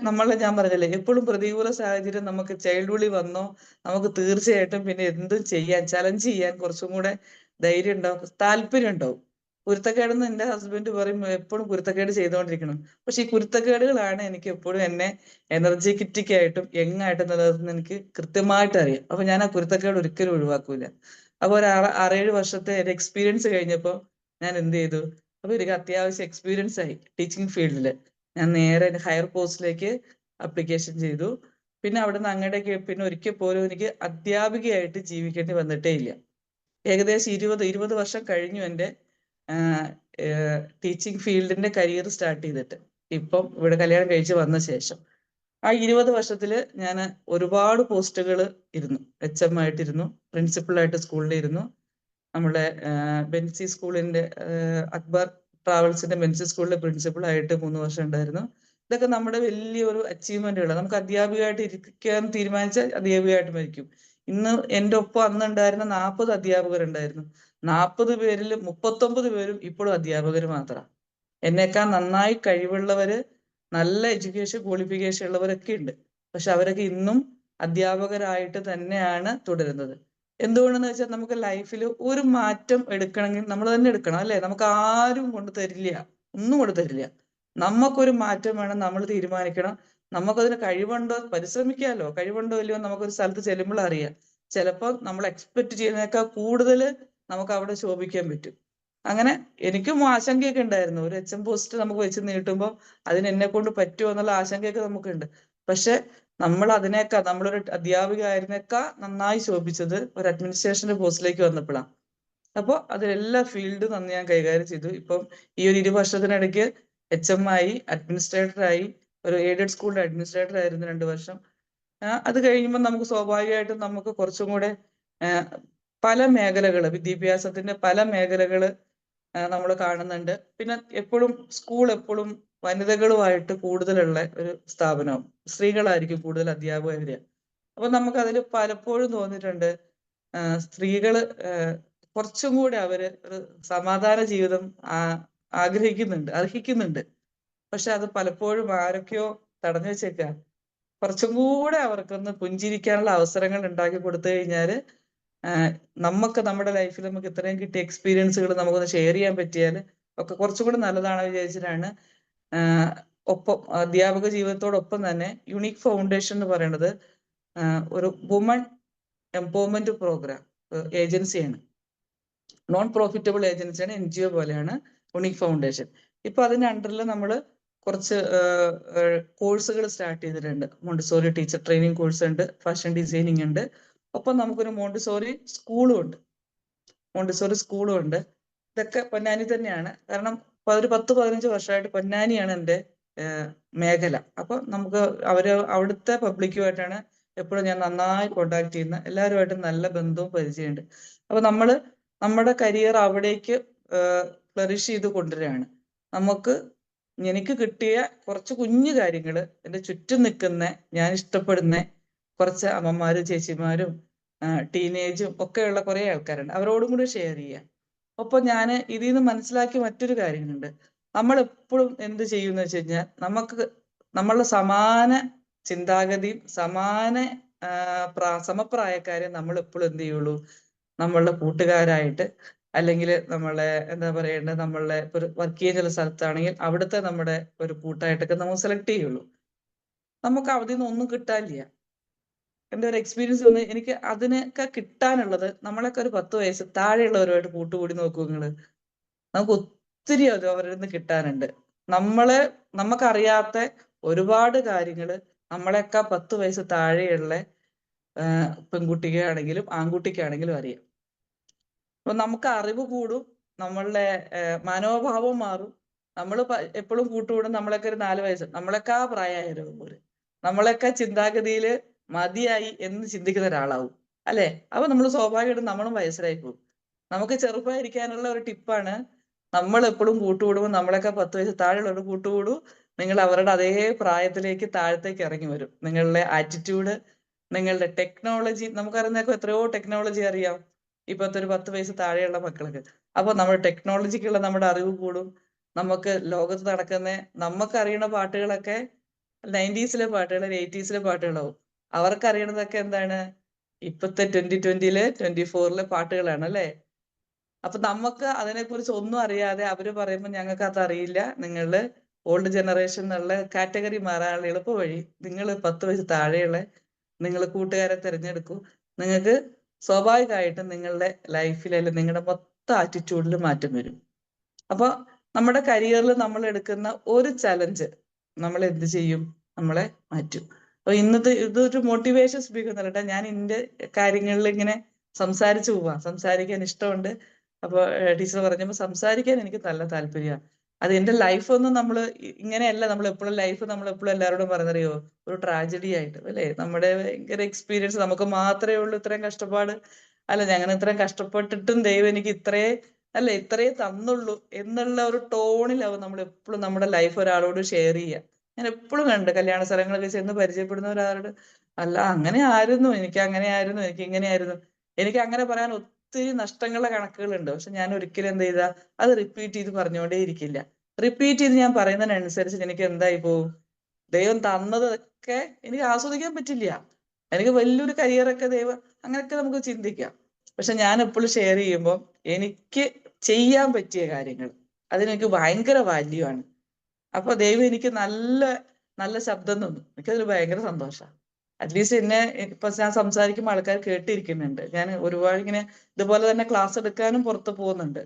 ഞാൻ പറഞ്ഞില്ലേ, എപ്പോഴും പ്രതികൂല സാഹചര്യം നമുക്ക് ചൈൽഡ്ഹുഡിൽ വന്നോ നമുക്ക് തീർച്ചയായിട്ടും പിന്നെ എന്തും ചെയ്യാൻ, ചലഞ്ച് ചെയ്യാൻ കുറച്ചും കൂടെ ധൈര്യം ഉണ്ടാവും, താല്പര്യം ഉണ്ടാവും. കുരുത്തക്കേടെന്ന് എൻ്റെ ഹസ്ബൻഡ് പറയും, എപ്പോഴും കുരുത്തക്കേട് ചെയ്തുകൊണ്ടിരിക്കണം. പക്ഷെ ഈ കുരുത്തക്കേടുകളാണ് എനിക്ക് എപ്പോഴും എന്നെ എനർജറ്റിക് ആയിട്ടും യങ്ങായിട്ടും നിലനിർത്തുന്നത് എനിക്ക് കൃത്യമായിട്ട് അറിയാം. അപ്പൊ ഞാൻ ആ കുരുത്തക്കേട് ഒരിക്കലും ഒഴിവാക്കൂല. അപ്പൊ ഒരു 6-7 വർഷത്തെ ഒരു എക്സ്പീരിയൻസ് കഴിഞ്ഞപ്പോൾ ഞാൻ എന്ത് ചെയ്തു, അപ്പൊ എനിക്ക് അത്യാവശ്യം എക്സ്പീരിയൻസ് ആയി ടീച്ചിങ് ഫീൽഡിൽ. ഞാൻ നേരെ ഹയർ പോസ്റ്റിലേക്ക് അപ്ലിക്കേഷൻ ചെയ്തു. പിന്നെ അവിടുന്ന് അങ്ങോട്ടേക്ക് പിന്നെ ഒരിക്കൽ പോലും എനിക്ക് അധ്യാപികയായിട്ട് ജീവിക്കേണ്ടി വന്നിട്ടേ ഇല്ല. ഏകദേശം 20 വർഷം കഴിഞ്ഞു എൻ്റെ ടീച്ചിങ് ഫീൽഡിന്റെ കരിയർ സ്റ്റാർട്ട് ചെയ്തിട്ട് ഇപ്പം ഇവിടെ കല്യാണം കഴിച്ച് വന്ന ശേഷം ആ 20 വർഷത്തിൽ ഞാൻ ഒരുപാട് പോസ്റ്റുകൾ ഇരുന്നു. HM ആയിട്ടിരുന്നു, പ്രിൻസിപ്പളായിട്ട് സ്കൂളിൽ ഇരുന്നു, നമ്മുടെ ബെൻസി സ്കൂളിന്റെ അക്ബർ ട്രാവൽസിന്റെ ബെൻസി സ്കൂളിലെ പ്രിൻസിപ്പളായിട്ട് 3 വർഷം ഉണ്ടായിരുന്നു. ഇതൊക്കെ നമ്മുടെ വലിയൊരു അച്ചീവ്മെന്റുകൾ. നമുക്ക് അധ്യാപികയായിട്ട് ഇരിക്കാൻ തീരുമാനിച്ചാൽ അധ്യാപികയായിട്ട് മരിക്കും. ഇന്ന് എൻ്റെ ഒപ്പം അന്നുണ്ടായിരുന്ന 40 അധ്യാപകരുണ്ടായിരുന്നു. 40 പേരിൽ 39 പേരും ഇപ്പോഴും അധ്യാപകർ മാത്രമാണ്. എന്നേക്കാൾ നന്നായി കഴിവുള്ളവര്, നല്ല എഡ്യൂക്കേഷൻ ക്വാളിഫിക്കേഷൻ ഉള്ളവരൊക്കെ ഉണ്ട്. പക്ഷെ അവരൊക്കെ ഇന്നും അധ്യാപകരായിട്ട് തന്നെയാണ് തുടരുന്നത്. എന്തുകൊണ്ടെന്ന് വെച്ചാൽ നമുക്ക് ലൈഫിൽ ഒരു മാറ്റം എടുക്കണമെങ്കിൽ നമ്മൾ തന്നെ എടുക്കണം, അല്ലെ? നമുക്ക് ആരും കൊണ്ട് തരില്ല, ഒന്നും കൊണ്ട് തരില്ല. നമുക്കൊരു മാറ്റം വേണം, നമ്മൾ തീരുമാനിക്കണം. നമുക്കതിന് കഴിവുണ്ടോ, പരിശ്രമിക്കാമല്ലോ. കഴിവുണ്ടോ ഇല്ലയോ നമുക്കൊരു സ്ഥലത്ത് ചെല്ലുമ്പോൾ അറിയാം. ചിലപ്പോൾ നമ്മൾ എക്സ്പെക്ട് ചെയ്യുന്നതിനേക്കാൾ കൂടുതൽ നമുക്ക് അവിടെ ശോഭിക്കാൻ പറ്റും. അങ്ങനെ എനിക്കും ആശങ്കയൊക്കെ ഉണ്ടായിരുന്നു. ഒരു HM പോസ്റ്റ് നമുക്ക് വെച്ച് നീട്ടുമ്പോൾ അതിന് എന്നെ കൊണ്ട് പറ്റുമോ എന്നുള്ള ആശങ്കയൊക്കെ നമുക്കുണ്ട്. പക്ഷെ നമ്മൾ അതിനേക്കാൾ, നമ്മളൊരു അധ്യാപിക ആയിരുന്നേക്കാൾ നന്നായി ശോഭിച്ചത് ഒരു അഡ്മിനിസ്ട്രേഷന്റെ പോസ്റ്റിലേക്ക് വന്നപ്പോഴാണ്. അപ്പോൾ അതിലെല്ലാ ഫീൽഡും നന്ന് ഞാൻ കൈകാര്യം ചെയ്തു. ഇപ്പം ഈ ഒരു 20 വർഷത്തിനിടയ്ക്ക് HM ആയി, അഡ്മിനിസ്ട്രേറ്ററായി, ഒരു എയ്ഡഡ് സ്കൂളിന്റെ അഡ്മിനിസ്ട്രേറ്റർ ആയിരുന്നു 2 വർഷം. അത് കഴിയുമ്പോൾ നമുക്ക് സ്വാഭാവികമായിട്ടും നമുക്ക് കുറച്ചും കൂടെ പല മേഖലകൾ, വിദ്യാഭ്യാസത്തിന്റെ പല മേഖലകൾ നമ്മൾ കാണുന്നുണ്ട്. പിന്നെ എപ്പോഴും സ്കൂൾ എപ്പോഴും വനിതകളുമായിട്ട് കൂടുതലുള്ള ഒരു സ്ഥാപനവും, സ്ത്രീകളായിരിക്കും കൂടുതൽ അധ്യാപകര്. അപ്പൊ നമുക്ക് അതിൽ പലപ്പോഴും തോന്നിയിട്ടുണ്ട് സ്ത്രീകള് കുറച്ചും കൂടെ അവര് ഒരു സമാധാന ജീവിതം ആഗ്രഹിക്കുന്നുണ്ട്, അർഹിക്കുന്നുണ്ട്. പക്ഷെ അത് പലപ്പോഴും ആരൊക്കെയോ തടഞ്ഞു വെച്ചേക്കാം. കുറച്ചും കൂടെ അവർക്കൊന്ന് പുഞ്ചിരിക്കാനുള്ള അവസരങ്ങൾ ഉണ്ടാക്കി കൊടുത്തു കഴിഞ്ഞാല് നമുക്ക് നമ്മുടെ ലൈഫിൽ നമുക്ക് ഇത്രയും കിട്ടിയ എക്സ്പീരിയൻസുകൾ നമുക്കൊന്ന് ഷെയർ ചെയ്യാൻ പറ്റിയാൽ ഒക്കെ കുറച്ചും കൂടി നല്ലതാണെന്ന് വിചാരിച്ചിട്ടാണ് ഒപ്പം അധ്യാപക ജീവിതത്തോടൊപ്പം തന്നെ യുണീക്ക് ഫൗണ്ടേഷൻ എന്ന് പറയുന്നത് ഒരു വുമൺ എംപവർമെന്റ് പ്രോഗ്രാം ഏജൻസിയാണ്. നോൺ പ്രോഫിറ്റബിൾ ഏജൻസിയാണ്, NGO പോലെയാണ് യുണീക്ക് ഫൗണ്ടേഷൻ. ഇപ്പൊ അതിന്റെ അണ്ടറിൽ നമ്മൾ കുറച്ച് കോഴ്സുകൾ സ്റ്റാർട്ട് ചെയ്തിട്ടുണ്ട്. മോണ്ടിസോറി ടീച്ചർ ട്രെയിനിങ് കോഴ്സ് ഉണ്ട്, ഫാഷൻ ഡിസൈനിങ് ഉണ്ട്, ഒപ്പം നമുക്കൊരു മോണ്ടിസോറി സ്കൂളും ഉണ്ട്. ഇതൊക്കെ പൊന്നാനി തന്നെയാണ്. കാരണം ഒരു 10-15 വർഷമായിട്ട് പൊന്നാനിയാണ് എൻ്റെ മേഖല. അപ്പൊ നമുക്ക് അവിടുത്തെ പബ്ലിക്കുമായിട്ടാണ് എപ്പോഴും ഞാൻ നന്നായി കോണ്ടാക്ട് ചെയ്യുന്ന, എല്ലാവരുമായിട്ടും നല്ല ബന്ധവും പരിചയമുണ്ട്. അപ്പൊ നമ്മുടെ കരിയർ അവിടേക്ക് ഫ്ലറിഷ് ചെയ്ത് കൊണ്ടുവരികയാണ്. എനിക്ക് കിട്ടിയ കുറച്ച് കുഞ്ഞു കാര്യങ്ങൾ എൻ്റെ ചുറ്റും നിൽക്കുന്ന, ഞാൻ ഇഷ്ടപ്പെടുന്ന കുറച്ച് അമ്മമാരും ചേച്ചിമാരും ടീനേജും ഒക്കെയുള്ള കുറെ ആൾക്കാരുണ്ട്, അവരോടും കൂടി ഷെയർ ചെയ്യാം. ഒപ്പം ഞാൻ ഇതിൽ നിന്ന് മനസ്സിലാക്കിയ മറ്റൊരു കാര്യമുണ്ട്. നമ്മൾ എപ്പോഴും എന്ത് ചെയ്യുമെന്ന് വെച്ച് കഴിഞ്ഞാൽ നമ്മളുടെ സമാന ചിന്താഗതിയും സമപ്രായക്കാരെ നമ്മൾ എപ്പോഴും എന്ത് ചെയ്യുള്ളൂ, നമ്മളുടെ കൂട്ടുകാരായിട്ട്, അല്ലെങ്കിൽ നമ്മളെ എന്താ പറയേണ്ടത്, നമ്മളെ ഒരു വർക്ക് ചെയ്യുന്ന ചില സ്ഥലത്താണെങ്കിൽ അവിടുത്തെ നമ്മുടെ ഒരു കൂട്ടായിട്ടൊക്കെ നമ്മൾ സെലക്ട് ചെയ്യുള്ളൂ. നമുക്ക് അതിൽ നിന്ന് ഒന്നും കിട്ടാനില്ല. എൻ്റെ ഒരു എക്സ്പീരിയൻസ് വന്ന് എനിക്ക് അതിനൊക്കെ കിട്ടാനുള്ളത്, നമ്മളൊക്കെ ഒരു 10 വയസ്സ് താഴെയുള്ളവരുമായിട്ട് കൂട്ടുകൂടി നോക്കൂ നിങ്ങൾ, നമുക്ക് ഒത്തിരി അവരിൽ നിന്ന് കിട്ടാനുണ്ട്. നമുക്കറിയാത്ത ഒരുപാട് കാര്യങ്ങൾ നമ്മളെയൊക്കെ 10 വയസ്സ് താഴെയുള്ള പെൺകുട്ടിക്കാണെങ്കിലും ആൺകുട്ടിക്കാണെങ്കിലും അറിയാം. അപ്പൊ നമുക്ക് അറിവ് കൂടും, നമ്മളുടെ മനോഭാവം മാറും. നമ്മൾ എപ്പോഴും കൂട്ടുകൂടും നമ്മളൊക്കെ ഒരു 4 വയസ്സ്, നമ്മളൊക്കെ ആ പ്രായമായാലും പോലെ നമ്മളൊക്കെ ചിന്താഗതിയിൽ മതിയായി എന്ന് ചിന്തിക്കുന്ന ഒരാളാവും, അല്ലെ? അപ്പൊ നമ്മൾ സ്വാഭാവികമായിട്ടും നമ്മളും വയസ്സരായി പോകും. നമുക്ക് ചെറുപ്പമായിരിക്കാനുള്ള ഒരു ടിപ്പാണ്, നമ്മൾ എപ്പോഴും കൂട്ടുകൂടുമ്പോൾ നമ്മളൊക്കെ 10 വയസ്സ് താഴെയുള്ളവർ കൂട്ടുകൂടും, നിങ്ങൾ അവരുടെ അതേ പ്രായത്തിലേക്ക് താഴത്തേക്ക് ഇറങ്ങി വരും. നിങ്ങളുടെ ആറ്റിറ്റ്യൂഡ്, നിങ്ങളുടെ ടെക്നോളജി, നമുക്കറിയുന്നതൊക്കെ എത്രയോ ടെക്നോളജി അറിയാം ഇപ്പോഴത്തെ ഒരു 10 വയസ്സ് താഴെയുള്ള മക്കൾക്ക്. അപ്പൊ നമ്മുടെ ടെക്നോളജിക്കുള്ള നമ്മുടെ അറിവ് കൂടും. നമുക്ക് ലോകത്ത് നടക്കുന്ന നമുക്കറിയണ പാട്ടുകളൊക്കെ 90s പാട്ടുകൾ, 80s പാട്ടുകളാവും. അവർക്ക് അറിയണതൊക്കെ എന്താണ്, ഇപ്പത്തെ 2020 24 പാട്ടുകളാണ്, അല്ലെ? അപ്പൊ നമുക്ക് അതിനെക്കുറിച്ച് ഒന്നും അറിയാതെ അവര് പറയുമ്പോൾ ഞങ്ങൾക്ക് അത് അറിയില്ല, നിങ്ങള് ഓൾഡ് ജനറേഷൻ എന്നുള്ള കാറ്റഗറി മാറാനുള്ള എളുപ്പ വഴി, നിങ്ങൾ 10 വയസ്സ് താഴെയുള്ള നിങ്ങൾ കൂട്ടുകാരെ തിരഞ്ഞെടുക്കൂ. നിങ്ങൾക്ക് സ്വാഭാവികമായിട്ടും നിങ്ങളുടെ ലൈഫിൽ, അല്ലെങ്കിൽ നിങ്ങളുടെ മൊത്തം ആറ്റിറ്റ്യൂഡിൽ മാറ്റം വരും. അപ്പൊ നമ്മുടെ കരിയറിൽ നമ്മൾ എടുക്കുന്ന ഒരു ചലഞ്ച് നമ്മൾ എന്ത് ചെയ്യും, നമ്മളെ മാറ്റും. അപ്പൊ ഇതൊരു മോട്ടിവേഷൻ സ്പീക്കർ എന്നല്ല, ഞാൻ എൻ്റെ കാര്യങ്ങളിൽ ഇങ്ങനെ സംസാരിക്കാൻ ഇഷ്ടമുണ്ട്. അപ്പൊ ടീച്ചർ പറഞ്ഞപ്പോൾ സംസാരിക്കാൻ എനിക്ക് നല്ല താല്പര്യമാണ്. അത് എന്റെ ലൈഫൊന്നും ഇങ്ങനെയല്ല. നമ്മൾ എപ്പോഴും എല്ലാവരോടും പറഞ്ഞറിയോ, ഒരു ട്രാജഡി ആയിട്ട് അല്ലേ, നമ്മുടെ ഭയങ്കര എക്സ്പീരിയൻസ് നമുക്ക് മാത്രമേ ഉള്ളൂ ഇത്രയും കഷ്ടപ്പാട്. അല്ല, ഞങ്ങൾ ഇത്രയും കഷ്ടപ്പെട്ടിട്ടും ദൈവം എനിക്ക് ഇത്രേ തന്നുള്ളൂ എന്നുള്ള ഒരു ടോണിലാവും നമ്മൾ എപ്പോഴും നമ്മുടെ ലൈഫ് ഒരാളോട് ഷെയർ ചെയ്യുക. ഞാൻ എപ്പോഴും കണ്ട് കല്യാണ സ്ഥലങ്ങളൊക്കെ ചെന്ന് പരിചയപ്പെടുന്ന ഒരാളോട്, അല്ല അങ്ങനെ ആയിരുന്നു, എനിക്ക് അങ്ങനെയായിരുന്നു, എനിക്ക് ഇങ്ങനെയായിരുന്നു. എനിക്ക് അങ്ങനെ പറയാൻ ഒത്തിരി നഷ്ടങ്ങളുടെ കണക്കുകളുണ്ട്. പക്ഷെ ഞാൻ ഒരിക്കലും എന്ത് ചെയ്താ അത് റിപ്പീറ്റ് ചെയ്ത് പറഞ്ഞുകൊണ്ടേ ഇരിക്കില്ല. റിപ്പീറ്റ് ചെയ്ത് ഞാൻ പറയുന്നതിനനുസരിച്ച് എനിക്ക് എന്തായി പോവും, ദൈവം തന്നതൊക്കെ എനിക്ക് ആസ്വദിക്കാൻ പറ്റില്ല. എനിക്ക് വലിയൊരു കരിയറൊക്കെ ദൈവം, അങ്ങനെയൊക്കെ നമുക്ക് ചിന്തിക്കാം. പക്ഷെ ഞാൻ എപ്പോഴും ഷെയർ ചെയ്യുമ്പോൾ എനിക്ക് ചെയ്യാൻ പറ്റിയ കാര്യങ്ങൾ അതിനെനിക്ക് ഭയങ്കര വാല്യൂ ആണ്. അപ്പൊ ദൈവം എനിക്ക് നല്ല നല്ല ശബ്ദം തന്നു. എനിക്കതിൽ ഭയങ്കര സന്തോഷമാണ്. അറ്റ്ലീസ്റ്റ് എന്നെ ഇപ്പൊ ഞാൻ സംസാരിക്കുമ്പോൾ ആൾക്കാർ കേട്ടിരിക്കുന്നുണ്ട്. ഞാൻ ഒരുപാട് ഇങ്ങനെ ഇതുപോലെ തന്നെ ക്ലാസ് എടുക്കാനും പുറത്ത് പോകുന്നുണ്ട്.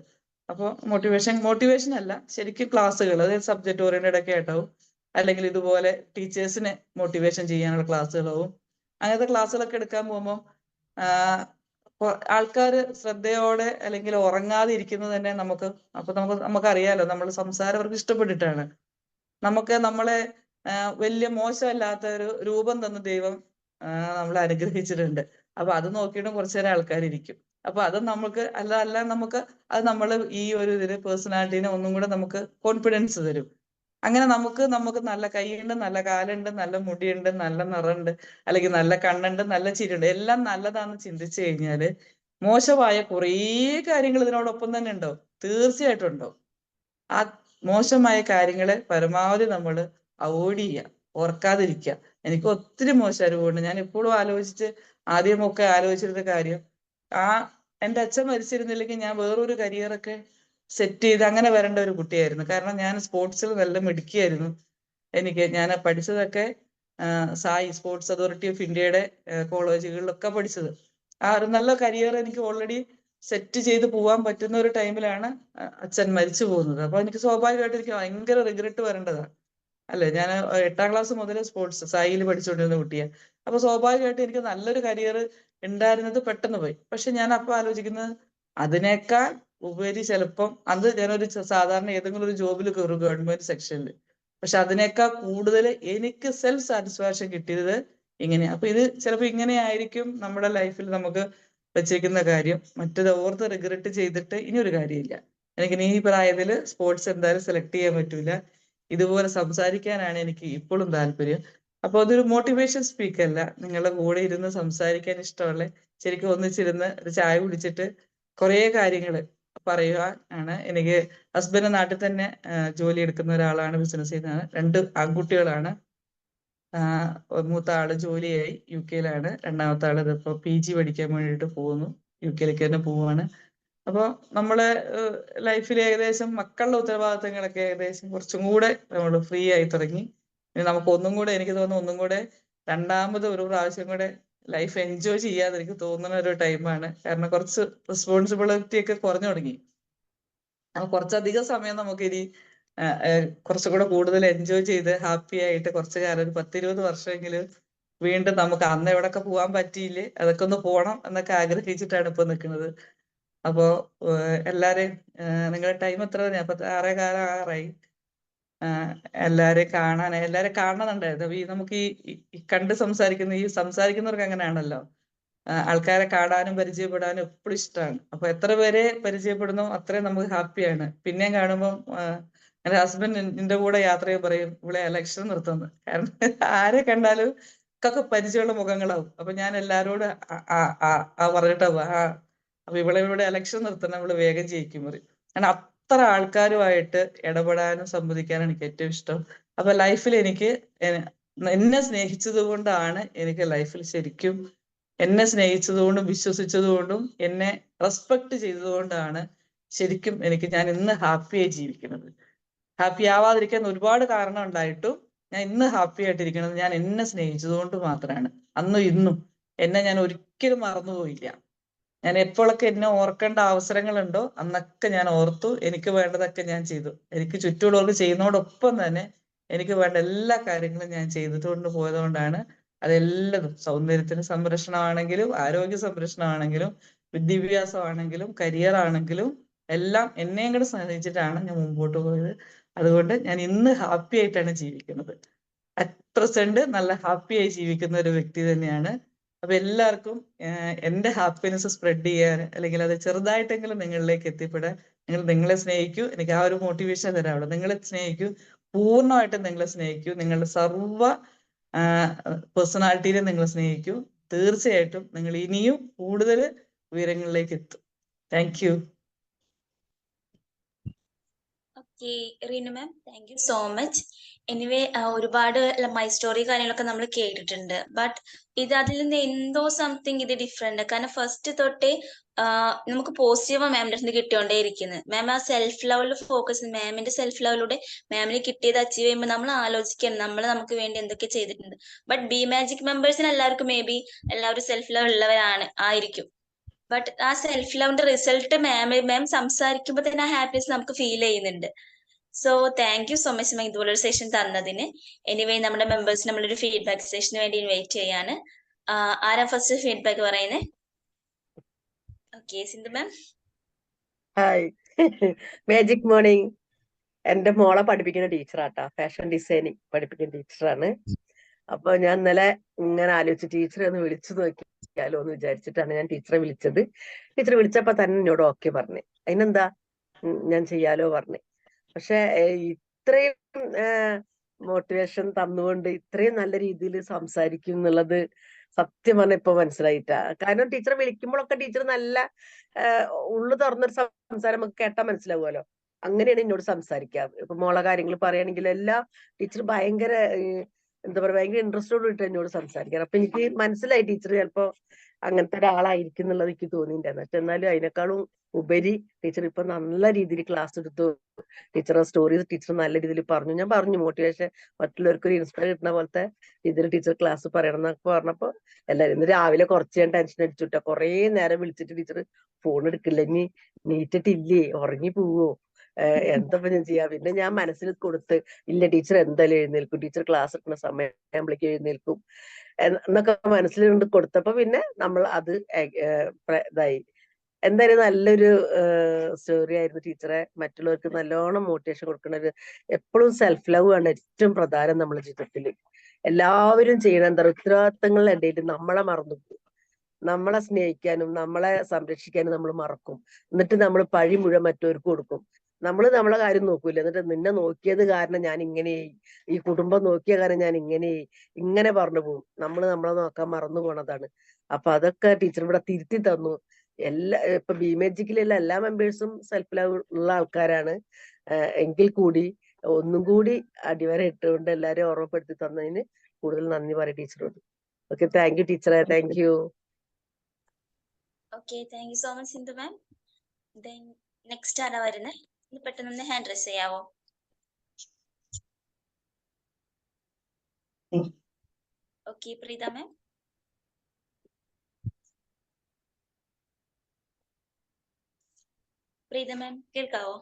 അപ്പോൾ മോട്ടിവേഷൻ അല്ല, ശരിക്കും ക്ലാസ്സുകൾ, അതായത് സബ്ജക്ട് ഓറിയന്റഡ് ഒക്കെ ആയിട്ടാവും, അല്ലെങ്കിൽ ഇതുപോലെ ടീച്ചേഴ്സിനെ മോട്ടിവേഷൻ ചെയ്യാനുള്ള ക്ലാസ്സുകളാവും. അങ്ങനത്തെ ക്ലാസ്സുകളൊക്കെ എടുക്കാൻ പോകുമ്പോൾ ആൾക്കാർ ശ്രദ്ധയോടെ അല്ലെങ്കിൽ ഉറങ്ങാതെ ഇരിക്കുന്നത് തന്നെ നമുക്കറിയാലോ, നമ്മൾ സംസാരം അവർക്ക് ഇഷ്ടപ്പെട്ടിട്ടാണ്. നമ്മളെ വലിയ മോശമല്ലാത്ത ഒരു രൂപം തന്ന ദൈവം നമ്മളെ അനുഗ്രഹിച്ചിട്ടുണ്ട്. അപ്പൊ അത് നോക്കിയിട്ടും കുറച്ചു നേരം ആൾക്കാർ ഇരിക്കും. അപ്പൊ അത് നമുക്ക് അത് നമ്മൾ ഈ ഒരു ഇതിന് പേഴ്സണാലിറ്റീനെ ഒന്നും കൂടെ നമുക്ക് കോൺഫിഡൻസ് തരും. അങ്ങനെ നമുക്ക് നല്ല കൈയുണ്ട്, നല്ല കാലുണ്ട്, നല്ല മുടിയുണ്ട്, നല്ല നിറമുണ്ട്, അല്ലെങ്കിൽ നല്ല കണ്ണുണ്ട്, നല്ല ചിരിയുണ്ട്, എല്ലാം നല്ലതാണെന്ന് ചിന്തിച്ചു കഴിഞ്ഞാല് മോശമായ കുറേ കാര്യങ്ങൾ ഇതിനോടൊപ്പം തന്നെ ഉണ്ടാവും. തീർച്ചയായിട്ടും ഉണ്ടാവും. ആ മോശമായ കാര്യങ്ങളെ പരമാവധി നമ്മൾ അവോയ്ഡ് ചെയ്യുക, ഓർക്കാതിരിക്കുക. എനിക്ക് ഒത്തിരി മോശം അനുഭവമുണ്ട്. ഞാൻ എപ്പോഴും ആദ്യമൊക്കെ ആലോചിച്ചിരുന്ന കാര്യം, എൻ്റെ അച്ഛൻ മരിച്ചിരുന്നില്ലെങ്കിൽ ഞാൻ വേറൊരു കരിയറൊക്കെ സെറ്റ് ചെയ്ത് അങ്ങനെ വരേണ്ട ഒരു കുട്ടിയായിരുന്നു. കാരണം ഞാൻ സ്പോർട്സിൽ നല്ല മിടുക്കിയായിരുന്നു. ഞാൻ പഠിച്ചതൊക്കെ സായി സ്പോർട്സ് അതോറിറ്റി ഓഫ് ഇന്ത്യയുടെ കോളേജുകളിലൊക്കെ പഠിച്ചത്. ആ ഒരു നല്ല കരിയർ എനിക്ക് ഓൾറെഡി സെറ്റ് ചെയ്ത് പോകാൻ പറ്റുന്ന ഒരു ടൈമിലാണ് അച്ഛൻ മരിച്ചു പോകുന്നത്. അപ്പൊ എനിക്ക് സ്വാഭാവികമായിട്ട് എനിക്ക് ഭയങ്കര റിഗ്രറ്റ് വരേണ്ടതാണ്. അല്ലെ, ഞാൻ 8ാം ക്ലാസ് മുതൽ സ്പോർട്സ് സായിയിൽ പഠിച്ചുകൊണ്ടിരുന്ന കുട്ടിയാണ്. അപ്പൊ സ്വാഭാവികമായിട്ട് എനിക്ക് നല്ലൊരു കരിയർ ഉണ്ടായിരുന്നത് പെട്ടെന്ന് പോയി. പക്ഷെ ഞാൻ അപ്പൊ ആലോചിക്കുന്നത്, അതിനേക്കാൾ ഉപരി ചിലപ്പം ഞാനൊരു സാധാരണ ഏതെങ്കിലും ഒരു ജോബിൽ കയറും, ഗവൺമെന്റ് സെക്ഷനിൽ. പക്ഷെ അതിനേക്കാൾ കൂടുതൽ എനിക്ക് സെൽഫ് സാറ്റിസ്ഫാക്ഷൻ കിട്ടിയത് ഇങ്ങനെയാ. അപ്പൊ ഇത് ചിലപ്പോൾ ഇങ്ങനെ ആയിരിക്കും നമ്മുടെ ലൈഫിൽ നമുക്ക് വെച്ചിരിക്കുന്ന കാര്യം. മറ്റത് ഓർത്ത് റിഗ്രറ്റ് ചെയ്തിട്ട് ഇനി ഒരു കാര്യമില്ല. എനിക്ക് ഈ പ്രായത്തിൽ സ്പോർട്സ് എന്തായാലും സെലക്ട് ചെയ്യാൻ പറ്റൂല. ഇതുപോലെ സംസാരിക്കാനാണ് എനിക്ക് ഇപ്പോഴും താല്പര്യം. അപ്പൊ അതൊരു മോട്ടിവേഷൻ സ്പീക്കല്ല, നിങ്ങളുടെ കൂടെ ഇരുന്ന് സംസാരിക്കാൻ ഇഷ്ടമുള്ള, ശരിക്കും ഒന്നിച്ചിരുന്ന് ഒരു ചായ കുടിച്ചിട്ട് കുറേ കാര്യങ്ങൾ പറയുക ആണ്. എനിക്ക് ഹസ്ബൻഡ് നാട്ടിൽ തന്നെ ജോലി എടുക്കുന്ന ഒരാളാണ്, ബിസിനസ് ചെയ്യുന്നതാണ്. 2 ആൺകുട്ടികളാണ്. മൂത്ത ആള് ജോലിയായി UK-യിലാണ്. രണ്ടാമത്തെ ആള് ഇതിപ്പോ PG പഠിക്കാൻ വേണ്ടിയിട്ട് പോകുന്നു, UK-യിലേക്ക് തന്നെ പോവാണ്. അപ്പൊ നമ്മളെ ലൈഫിൽ ഏകദേശം മക്കളുടെ ഉത്തരവാദിത്തങ്ങളൊക്കെ ഏകദേശം കുറച്ചും കൂടെ നമ്മൾ ഫ്രീ ആയി തുടങ്ങി. നമുക്ക് എനിക്ക് തോന്നുന്നു ഒന്നും കൂടെ രണ്ടാമത് ഒരു പ്രാവശ്യം കൂടെ ലൈഫ് എൻജോയ് ചെയ്യാതെ എനിക്ക് തോന്നുന്ന ഒരു ടൈമാണ്. കാരണം കുറച്ച് റെസ്പോൺസിബിലിറ്റി ഒക്കെ കുറഞ്ഞു തുടങ്ങി. അപ്പൊ കുറച്ചധികം സമയം നമുക്കിനി കുറച്ചുകൂടെ കൂടുതൽ എൻജോയ് ചെയ്ത് ഹാപ്പി ആയിട്ട് കുറച്ചു കാലം, ഒരു 10-20 വർഷമെങ്കിലും വീണ്ടും നമുക്ക് അന്ന് എവിടെയൊക്കെ പോകാൻ പറ്റിയില്ലേ അതൊക്കെ ഒന്ന് പോകണം എന്നൊക്കെ ആഗ്രഹിച്ചിട്ടാണ് ഇപ്പൊ നിൽക്കുന്നത്. അപ്പോ എല്ലാരെയും നിങ്ങളുടെ ടൈം എത്ര? 6:15 ആറായി. എല്ലാരെയും കാണണമെന്നുണ്ടായിരുന്നു. നമുക്ക് ഈ കണ്ട് സംസാരിക്കുന്നവർക്ക് അങ്ങനെയാണല്ലോ, ആൾക്കാരെ കാണാനും പരിചയപ്പെടാനും എപ്പോഴും ഇഷ്ടമാണ്. അപ്പൊ എത്ര പേരെ പരിചയപ്പെടുന്നു അത്രയും നമുക്ക് ഹാപ്പിയാണ്. പിന്നെയും കാണുമ്പോൾ എന്റെ ഹസ്ബൻഡ് എന്റെ കൂടെ യാത്രയെ പറയും, ഇവിടെ ഇലക്ഷൻ നിർത്തുന്നു. കാരണം ആരെ കണ്ടാലും ഒക്കെ പരിചയമുള്ള മുഖങ്ങളാവും. അപ്പൊ ഞാൻ എല്ലാരോടും പറഞ്ഞിട്ടാ അപ്പൊ ഇവിടെ ഇലക്ഷൻ നിർത്തണം, ഇവള് വേഗം ജയിക്കും പറയും. കാരണം അത്ര ആൾക്കാരുമായിട്ട് ഇടപെടാനും സംവദിക്കാനും എനിക്ക് ഏറ്റവും ഇഷ്ടം. അപ്പൊ ലൈഫിൽ എനിക്ക് എന്നെ സ്നേഹിച്ചത് കൊണ്ടാണ് എനിക്ക് ലൈഫിൽ ശരിക്കും, എന്നെ സ്നേഹിച്ചതുകൊണ്ടും വിശ്വസിച്ചതുകൊണ്ടും എന്നെ റെസ്പെക്ട് ചെയ്തതുകൊണ്ടാണ് ശരിക്കും ഞാൻ ഇന്ന് ഹാപ്പിയായി ജീവിക്കുന്നത്. ഹാപ്പി ആവാതിരിക്കാൻ ഒരുപാട് കാരണം ഉണ്ടായിട്ടും ഞാൻ ഇന്ന് ഹാപ്പി ആയിട്ടിരിക്കുന്നത് ഞാൻ എന്നെ സ്നേഹിച്ചതുകൊണ്ട് മാത്രമാണ്. അന്നും ഇന്നും എന്നെ ഞാൻ ഒരിക്കലും മറന്നുപോയില്ല. ഞാൻ എപ്പോഴൊക്കെ എന്നെ ഓർക്കേണ്ട അവസരങ്ങളുണ്ടോ അന്നൊക്കെ ഞാൻ ഓർത്തു. എനിക്ക് വേണ്ടതൊക്കെ ഞാൻ ചെയ്തു. എനിക്ക് ചുറ്റുമുള്ളവർക്ക് ചെയ്യുന്നതോടൊപ്പം തന്നെ എനിക്ക് വേണ്ട എല്ലാ കാര്യങ്ങളും ഞാൻ ചെയ്തുകൊണ്ട് പോയതുകൊണ്ടാണ് അതെല്ലതും, സൗന്ദര്യത്തിന് സംരക്ഷണമാണെങ്കിലും ആരോഗ്യ സംരക്ഷണമാണെങ്കിലും വിദ്യാഭ്യാസമാണെങ്കിലും കരിയർ ആണെങ്കിലും എല്ലാം എന്നെയും കൂടെ സ്നേഹിച്ചിട്ടാണ് ഞാൻ മുമ്പോട്ട് പോയത്. അതുകൊണ്ട് ഞാൻ ഇന്ന് ഹാപ്പി ആയിട്ടാണ് ജീവിക്കുന്നത്. അറ്റ് പ്രസന്റ് നല്ല ഹാപ്പി ആയി ജീവിക്കുന്ന ഒരു വ്യക്തി തന്നെയാണ്. അപ്പൊ എല്ലാവർക്കും എന്റെ ഹാപ്പിനെസ് സ്പ്രെഡ് ചെയ്യാൻ, അല്ലെങ്കിൽ അത് ചെറുതായിട്ടെങ്കിലും നിങ്ങളിലേക്ക് എത്തിപ്പെടാൻ, നിങ്ങളെ സ്നേഹിക്കൂ. എനിക്ക് ആ ഒരു മോട്ടിവേഷൻ തരാനുള്ളൂ. നിങ്ങളെ സ്നേഹിക്കൂ, പൂർണ്ണമായിട്ടും നിങ്ങളെ സ്നേഹിക്കൂ. നിങ്ങളുടെ സർവ്വ പേഴ്സണാലിറ്റിയെ നിങ്ങൾ സ്നേഹിക്കൂ. തീർച്ചയായിട്ടും നിങ്ങൾ ഇനിയും കൂടുതൽ ഉയരങ്ങളിലേക്ക് എത്തും. Thank you. Okay Reenu ma'am, thank you so much. Anyway ഒരുപാട് മൈ സ്റ്റോറി കാര്യങ്ങളൊക്കെ നമ്മൾ കേട്ടിട്ടുണ്ട്. ബട്ട് അതിൽ നിന്ന് എന്തോ സംതിങ് ഇത് ഡിഫറെന്റ്. കാരണം ഫസ്റ്റ് തൊട്ടേ നമുക്ക് പോസിറ്റീവ് മാമിന്റെ അടുത്ത് കിട്ടിയോണ്ടേ ഇരിക്കുന്നത്. മാം ആ സെൽഫ് ലെവലിൽ ഫോക്കസ്, മാമിന്റെ സെൽഫ് ലെവലിലൂടെ മാമിന് കിട്ടിയത് അച്ചീവ് ചെയ്യുമ്പോൾ നമ്മൾ ആലോചിക്കണം നമ്മൾ നമുക്ക് വേണ്ടി എന്തൊക്കെ ചെയ്തിട്ടുണ്ട്. ബട്ട് ബി മാജിക് മെമ്പേഴ്സിന് എല്ലാവർക്കും മേ ബി എല്ലാവരും സെൽഫ് ലെവൽ ഉള്ളവരാണ് ആയിരിക്കും. ബട്ട് ആ സെൽഫ് ലവിന്റെ റിസൾട്ട് മാം സംസാരിക്കുമ്പോൾ തന്നെ ആ ഹാപ്പിനെസ് നമുക്ക് ഫീൽ ചെയ്യുന്നുണ്ട്. So thank you so much മാം ഇതുപോലൊരു സെഷൻ തന്നതിന്. എനിവേ നമ്മുടെ മെമ്പേഴ്സ് നമ്മളൊരു ഫീഡ്ബാക്ക് സെഷന് വേണ്ടി ഇൻവൈറ്റ് ചെയ്യാണ്. ആരാ ഫസ്റ്റ് ഫീഡ്ബാക്ക് പറയുന്നത്? Okay Sindhu ma'am. Hi, magic morning. എന്റെ മോളെ പഠിപ്പിക്കുന്ന ടീച്ചറാട്ടാ, ഫാഷൻ ഡിസൈനിങ് പഠിപ്പിക്കുന്ന ടീച്ചറാണ്. അപ്പൊ ഞാൻ ഇന്നലെ ഇങ്ങനെ ആലോചിച്ച് ടീച്ചറെ ഒന്ന് വിളിച്ചു നോക്കിയാലോ എന്ന് വിചാരിച്ചിട്ടാണ് ഞാൻ ടീച്ചറെ വിളിച്ചത്. ടീച്ചർ വിളിച്ചപ്പോ തന്നെ എന്നോട് ഓക്കെ പറഞ്ഞു. അതിനെന്താ, ഞാൻ ചെയ്യാലോ പറഞ്ഞു. പക്ഷെ ഇത്രയും മോട്ടിവേഷൻ തന്നുകൊണ്ട് ഇത്രയും നല്ല രീതിയിൽ സംസാരിക്കും എന്നുള്ളത് സത്യം പറഞ്ഞ ഇപ്പൊ മനസ്സിലായിട്ടാ. കാരണം ടീച്ചറെ വിളിക്കുമ്പോഴൊക്കെ ടീച്ചർ നല്ല ഉള്ളു തുറന്നൊരു സംസാരം നമുക്ക് കേട്ടാൽ മനസ്സിലാവുമല്ലോ. അങ്ങനെയാണ് എന്നോട് സംസാരിക്കാറ്. ഇപ്പൊ മോളെ കാര്യങ്ങൾ പറയുകയാണെങ്കിൽ എല്ലാം ടീച്ചർ ഭയങ്കര എന്താ പറയാ, ഭയങ്കര ഇൻട്രസ്റ്റോട് കൂടിയിട്ട് എന്നോട് സംസാരിക്കാറ്. അപ്പൊ എനിക്ക് മനസ്സിലായി ടീച്ചർ ചിലപ്പോ അങ്ങനത്തെ ഒരാളായിരിക്കും എന്നുള്ളത് എനിക്ക് തോന്നിയിട്ടുണ്ടായിരുന്നു. പക്ഷെ എന്നാലും അതിനേക്കാളും ഉപരി ടീച്ചർ ഇപ്പൊ നല്ല രീതിയിൽ ക്ലാസ് എടുത്തു. ടീച്ചറെ സ്റ്റോറീസ് ടീച്ചർ നല്ല രീതിയിൽ പറഞ്ഞു. ഞാൻ പറഞ്ഞു മോട്ടിവേഷൻ മറ്റുള്ളവർക്ക് ഒരു ഇൻസ്പയർ കിട്ടുന്ന പോലത്തെ രീതിയിൽ ടീച്ചർ ക്ലാസ് പറയണം എന്നൊക്കെ പറഞ്ഞപ്പോ എല്ലാവരും ഇന്ന് രാവിലെ കുറച്ച് ഞാൻ ടെൻഷൻ അടിച്ചുട്ടാ. കുറേ നേരം വിളിച്ചിട്ട് ടീച്ചർ ഫോൺ എടുക്കില്ല. ഇനി നീറ്റിട്ടില്ലേ, ഉറങ്ങി പോവോ, എന്താ ഞാൻ ചെയ്യാ. പിന്നെ ഞാൻ മനസ്സിൽ കൊടുത്ത് ഇല്ല ടീച്ചർ എന്തായാലും എഴുന്നേൽക്കും, ടീച്ചർ ക്ലാസ് എടുക്കുന്ന സമയത്തേക്ക് എഴുന്നേൽക്കും എന്നൊക്കെ മനസ്സിൽ കൊണ്ട് കൊടുത്തപ്പോ പിന്നെ നമ്മൾ അത് ഇതായി. എന്തായാലും നല്ലൊരു സ്റ്റോറി ആയിരുന്നു ടീച്ചറെ. മറ്റുള്ളവർക്ക് നല്ലോണം മോട്ടിവേഷൻ കൊടുക്കുന്നത്. എപ്പോഴും സെൽഫ് ലവ് ആണ് ഏറ്റവും പ്രധാനം നമ്മുടെ ജീവിതത്തിൽ. എല്ലാവരും ചെയ്യണം എന്താ പറയുക, ഉത്തരവാദിത്തങ്ങളുടെ ഇടയിൽ നമ്മളെ മറന്നു പോകും. നമ്മളെ സ്നേഹിക്കാനും നമ്മളെ സംരക്ഷിക്കാനും നമ്മൾ മറക്കും. എന്നിട്ട് നമ്മൾ പഴി മുഴുവൻ മറ്റവർക്ക് കൊടുക്കും. നമ്മൾ നമ്മളെ കാര്യം നോക്കൂല. എന്നിട്ട് നിന്നെ നോക്കിയത് കാരണം ഞാൻ ഇങ്ങനെയായി, ഈ കുടുംബം നോക്കിയ കാരണം ഞാൻ ഇങ്ങനെയായി, ഇങ്ങനെ പറഞ്ഞു പോകും. നമ്മൾ നമ്മളെ നോക്കാൻ മറന്നു പോണതാണ്. അപ്പൊ അതൊക്കെ ടീച്ചർ ഇവിടെ തിരുത്തി തന്നു. ഇപ്പൊ ബി മാജിക്കിലുള്ള എല്ലാ മെമ്പേഴ്സും സെൽഫ് ലവ് ഉള്ള ആൾക്കാരാണ്. എങ്കിൽ കൂടി ഒന്നും കൂടി അടിവര ഇട്ടുകൊണ്ട് എല്ലാരെയും ഓർമ്മപ്പെടുത്തി തന്നതിന് കൂടുതൽ നന്ദി പറയും ടീച്ചറോട്. ഓക്കെ, താങ്ക് യു ടീച്ചറെ, thank you. Okay thank you so much Sindhu ma'am. Then next ആരാ വരുന്നത്? പെട്ടെന്ന് ഹാൻഡ് റൈസ് ചെയ്യാവോ? Okay Preetha ma'am. Preetha ma'am കേൾക്കാവോ?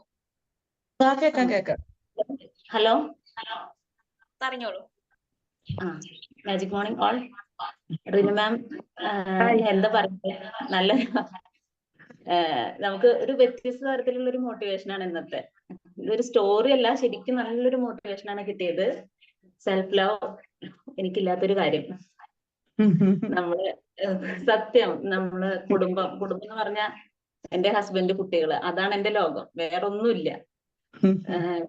കേക്കാം. ഹലോ, പറഞ്ഞോളൂ. Magic morning all. Rinu ma'am എന്താ പറയുക, നല്ല നമുക്ക് ഒരു വ്യത്യസ്ത തരത്തിലുള്ള ഒരു മോട്ടിവേഷൻ ആണ് ഇന്നത്തെ. ഇതൊരു സ്റ്റോറി അല്ല, ശരിക്കും നല്ലൊരു മോട്ടിവേഷൻ ആണ് കിട്ടിയത്. സെൽഫ് ലവ് എനിക്കില്ലാത്തൊരു കാര്യം. നമ്മള് സത്യം, നമ്മള് കുടുംബം എന്ന് പറഞ്ഞാൽ എന്റെ ഹസ്ബൻഡ്, കുട്ടികള്, അതാണ് എന്റെ ലോകം. വേറൊന്നുമില്ല.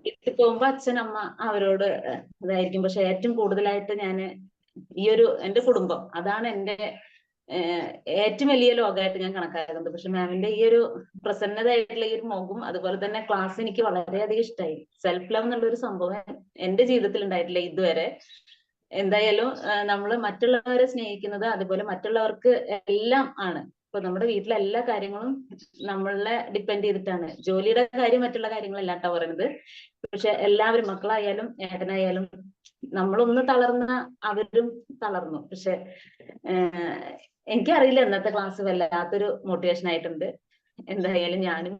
വീട്ടിൽ പോകുമ്പോ അച്ഛൻ, അമ്മ അവരോട് ഇതായിരിക്കും. പക്ഷെ ഏറ്റവും കൂടുതലായിട്ട് ഞാന് എന്റെ കുടുംബം, അതാണ് എന്റെ ഏറ്റവും വലിയ ലോകമായിട്ട് ഞാൻ കണക്കാക്കുന്നത്. പക്ഷെ മാമിന്റെ ഈ ഒരു പ്രസന്നതയായിട്ടുള്ള ഈ ഒരു മുഖം, അതുപോലെ തന്നെ ക്ലാസ് എനിക്ക് വളരെയധികം ഇഷ്ടമായി. സെൽഫ് ലവ് എന്നുള്ള ഒരു സംഭവം എന്റെ ജീവിതത്തിൽ ഉണ്ടായിട്ടില്ല ഇതുവരെ. എന്തായാലും നമ്മൾ മറ്റുള്ളവരെ സ്നേഹിക്കുന്നത് അതുപോലെ മറ്റുള്ളവർക്ക് എല്ലാം ആണ്. ഇപ്പൊ നമ്മുടെ വീട്ടിലെ എല്ലാ കാര്യങ്ങളും നമ്മളെ ഡിപ്പെൻഡ് ചെയ്തിട്ടാണ്. ജോലിയുടെ കാര്യം മറ്റുള്ള കാര്യങ്ങളല്ല കേട്ടോ പറയുന്നത്. പക്ഷെ എല്ലാവരും, മക്കളായാലും ഏട്ടനായാലും, നമ്മളൊന്ന് തളർന്ന അവരും തളർന്നു. പക്ഷെ എനിക്കറിയില്ല, ഇന്നത്തെ ക്ലാസ് വല്ലാത്തൊരു മോട്ടിവേഷൻ ആയിട്ടുണ്ട്. എന്തായാലും ഞാനും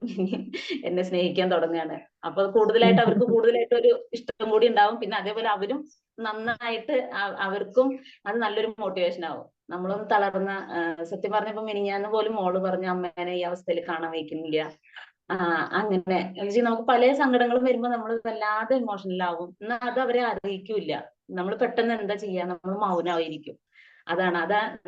എന്നെ സ്നേഹിക്കാൻ തുടങ്ങുകയാണ്. അപ്പൊ കൂടുതലായിട്ട് അവർക്ക് കൂടുതലായിട്ട് ഒരു ഇഷ്ടം കൂടി ഉണ്ടാവും. പിന്നെ അതേപോലെ അവരും നന്നായിട്ട് അവർക്കും അത് നല്ലൊരു മോട്ടിവേഷൻ ആവും. നമ്മളൊന്നും തളർന്ന, സത്യം പറഞ്ഞപ്പോ മിനിഞ്ഞാന്ന് പോലും മോള് പറഞ്ഞ അമ്മേനെ ഈ അവസ്ഥയിൽ കാണാൻ വയ്ക്കുന്നില്ല, അങ്ങനെ നമുക്ക് പല സങ്കടങ്ങളും വരുമ്പോ നമ്മൾ വല്ലാതെ ഇമോഷണൽ ആവും. എന്നാൽ അത് അവരെ അറിയിക്കൂല. നമ്മൾ പെട്ടെന്ന് എന്താ ചെയ്യാ, നമ്മൾ മൗനമായിരിക്കും. അതാ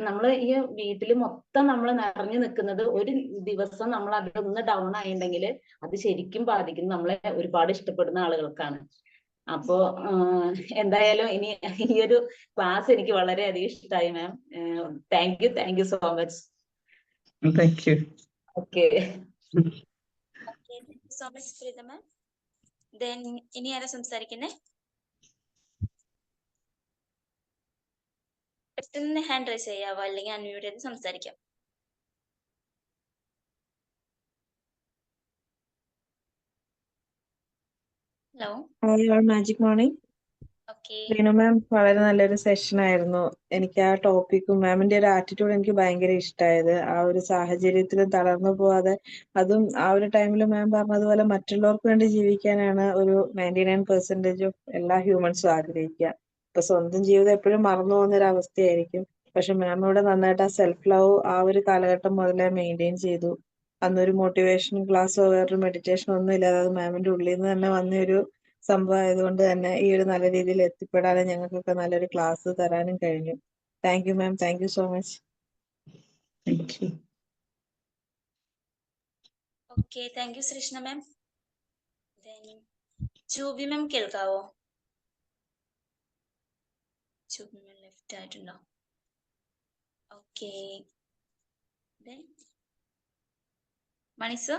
നമ്മൾ ഈ വീട്ടിൽ മൊത്തം നമ്മൾ നിറഞ്ഞു നിൽക്കുന്നത് ഒരു ദിവസം നമ്മൾ അതൊന്ന് ഡൗൺ ആയിട്ടുണ്ടെങ്കിൽ അത് ശരിക്കും ബാധിക്കുന്നത് നമ്മളെ ഒരുപാട് ഇഷ്ടപ്പെടുന്ന ആളുകൾക്കാണ്. അപ്പോ എന്തായാലും ഈ ഒരു ക്ലാസ് എനിക്ക് വളരെയധികം ഇഷ്ടമായി ma'am. Thank you so much. Thank you. Okay. Thank you so much Preetha ma'am. Then ഇനി ആരാ സംസാരിക്കുന്നേ? പെട്ടെന്ന് ഹാൻഡ് റൈസ് ചെയ്യാവോ, അല്ലെങ്കിൽ അൺമ്യൂട്ട് ചെയ്ത് സംസാരിക്കാം. Hello. Magic morning. Okay. Reenu ma'am വളരെ നല്ലൊരു സെഷൻ ആയിരുന്നു. എനിക്ക് ആ ടോപ്പിക്കും മാമിന്റെ ഒരു ആറ്റിറ്റ്യൂഡ് എനിക്ക് ഭയങ്കര ഇഷ്ടമായത്. ആ ഒരു സാഹചര്യത്തിൽ തളർന്നു പോവാതെ, അതും ആ ഒരു ടൈമിൽ മാം പറഞ്ഞതുപോലെ മറ്റുള്ളവർക്ക് വേണ്ടി ജീവിക്കാനാണ് ഒരു 99% എല്ലാ ഹ്യൂമൻസും ആഗ്രഹിക്കുക. ഇപ്പൊ സ്വന്തം ജീവിതം എപ്പോഴും മറന്നു പോകുന്ന ഒരു അവസ്ഥയായിരിക്കും. പക്ഷെ മാം ഇവിടെ നന്നായിട്ട് ആ സെൽഫ് ലവ് ആ ഒരു കാലഘട്ടം മുതലേ മെയിൻറ്റെയിൻ ചെയ്തു. അന്നൊരു മോട്ടിവേഷൻ ക്ലാസ്സോ വേറൊരു മെഡിറ്റേഷനോ ഒന്നും ഇല്ലാതെ അത് മാമിന്റെ ഉള്ളിൽ നിന്ന് തന്നെ വന്ന ഒരു സംഭവം ആയതുകൊണ്ട് തന്നെ ഈ ഒരു നല്ല രീതിയിൽ എത്തിപ്പെടാനും ഞങ്ങൾക്കൊക്കെ നല്ലൊരു ക്ലാസ് തരാനും കഴിഞ്ഞു. Thank you ma'am. Thank you so much. Thank you. Okay, thank you Shreeshna ma'am. Jubi ma'am കേൾക്കാവോ? ജൂബി മാം ലെഫ്റ്റ് ആയിട്ടുണ്ടോ? Okay. Manisa.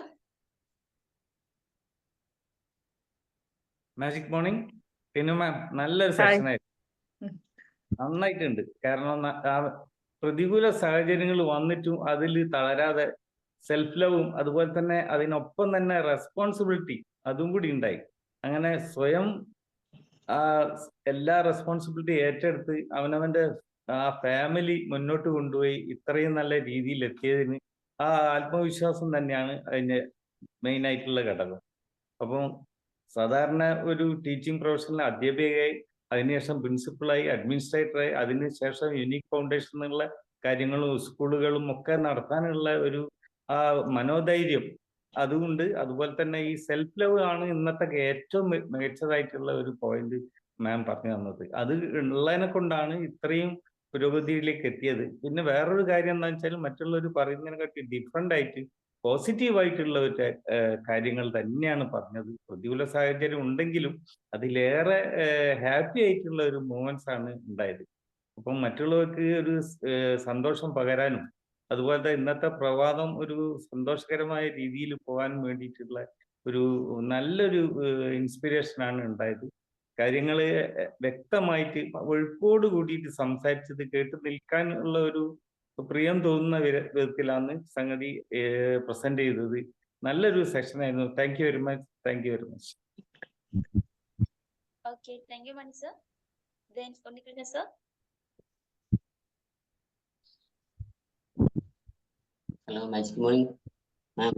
Magic morning. Teenu ma'am നല്ലൊരു സെഷൻ ആയിരുന്നു, നന്നായിട്ടുണ്ട്. കാരണം പ്രതികൂല സാഹചര്യങ്ങൾ വന്നിട്ടും അതിൽ തളരാതെ സെൽഫ് ലവും അതുപോലെ തന്നെ അതിനൊപ്പം തന്നെ റെസ്പോൺസിബിലിറ്റി അതും കൂടി ഉണ്ടായി. അങ്ങനെ സ്വയം എല്ലാ റെസ്പോൺസിബിലിറ്റി ഏറ്റെടുത്ത് അവനവന്റെ ആ ഫാമിലി മുന്നോട്ട് കൊണ്ടുപോയി ഇത്രയും നല്ല രീതിയിൽ എത്തിയതിന് ആ ആത്മവിശ്വാസം തന്നെയാണ് അതിന്റെ മെയിൻ ആയിട്ടുള്ള ഘടകം. അപ്പം സാധാരണ ഒരു ടീച്ചിങ് പ്രൊഫഷണൽ അധ്യാപികയായി, അതിനുശേഷം പ്രിൻസിപ്പളായി, അഡ്മിനിസ്ട്രേറ്ററായി, അതിനുശേഷം യുണീക്ക് ഫൗണ്ടേഷൻ എന്നുള്ള കാര്യങ്ങളും സ്കൂളുകളും ഒക്കെ നടത്താനുള്ള ഒരു മനോധൈര്യം അതുകൊണ്ട്, അതുപോലെ തന്നെ ഈ സെൽഫ് ലവ് ആണ് ഇന്നത്തെ ഏറ്റവും മികച്ചതായിട്ടുള്ള ഒരു പോയിന്റ് മാം പറഞ്ഞു തന്നത്. അത് ഉള്ളതിനെ കൊണ്ടാണ് ഇത്രയും പുരോഗതിയിലേക്ക് എത്തിയത്. പിന്നെ വേറൊരു കാര്യം എന്താ വെച്ചാൽ മറ്റുള്ളവർ പറയുന്നതിനെക്കാട്ടി ഡിഫറെന്റ് ആയിട്ട് പോസിറ്റീവായിട്ടുള്ള ഒരു കാര്യങ്ങൾ തന്നെയാണ് പറഞ്ഞത്. പ്രതികൂല സാഹചര്യം ഉണ്ടെങ്കിലും അതിലേറെ ഹാപ്പി ആയിട്ടുള്ള ഒരു മൂമെന്റ്സ് ആണ് ഉണ്ടായത്. അപ്പം മറ്റുള്ളവർക്ക് ഒരു സന്തോഷം പകരാനും അതുപോലത്തെ ഇന്നത്തെ പ്രവാദം ഒരു സന്തോഷകരമായ രീതിയിൽ പോകാനും വേണ്ടിയിട്ടുള്ള ഒരു നല്ലൊരു ഇൻസ്പിറേഷനാണ് ഉണ്ടായത്. കാര്യങ്ങൾ വ്യക്തമായിട്ട് ഒഴുക്കോട് കൂടിയിട്ട് സംസാരിച്ചത് കേട്ട് നിൽക്കാനുള്ള ഒരു പ്രിയം തോന്നുന്ന വിധത്തിലാണ് സംഗതി പ്രസന്റ് ചെയ്തത്. നല്ലൊരു സെഷൻ ആയിരുന്നു. Thank you very much. Thank you very much. Okay, thank you Mani sir. Then Unnikrishnan sir. Hello, magic morning ma'am.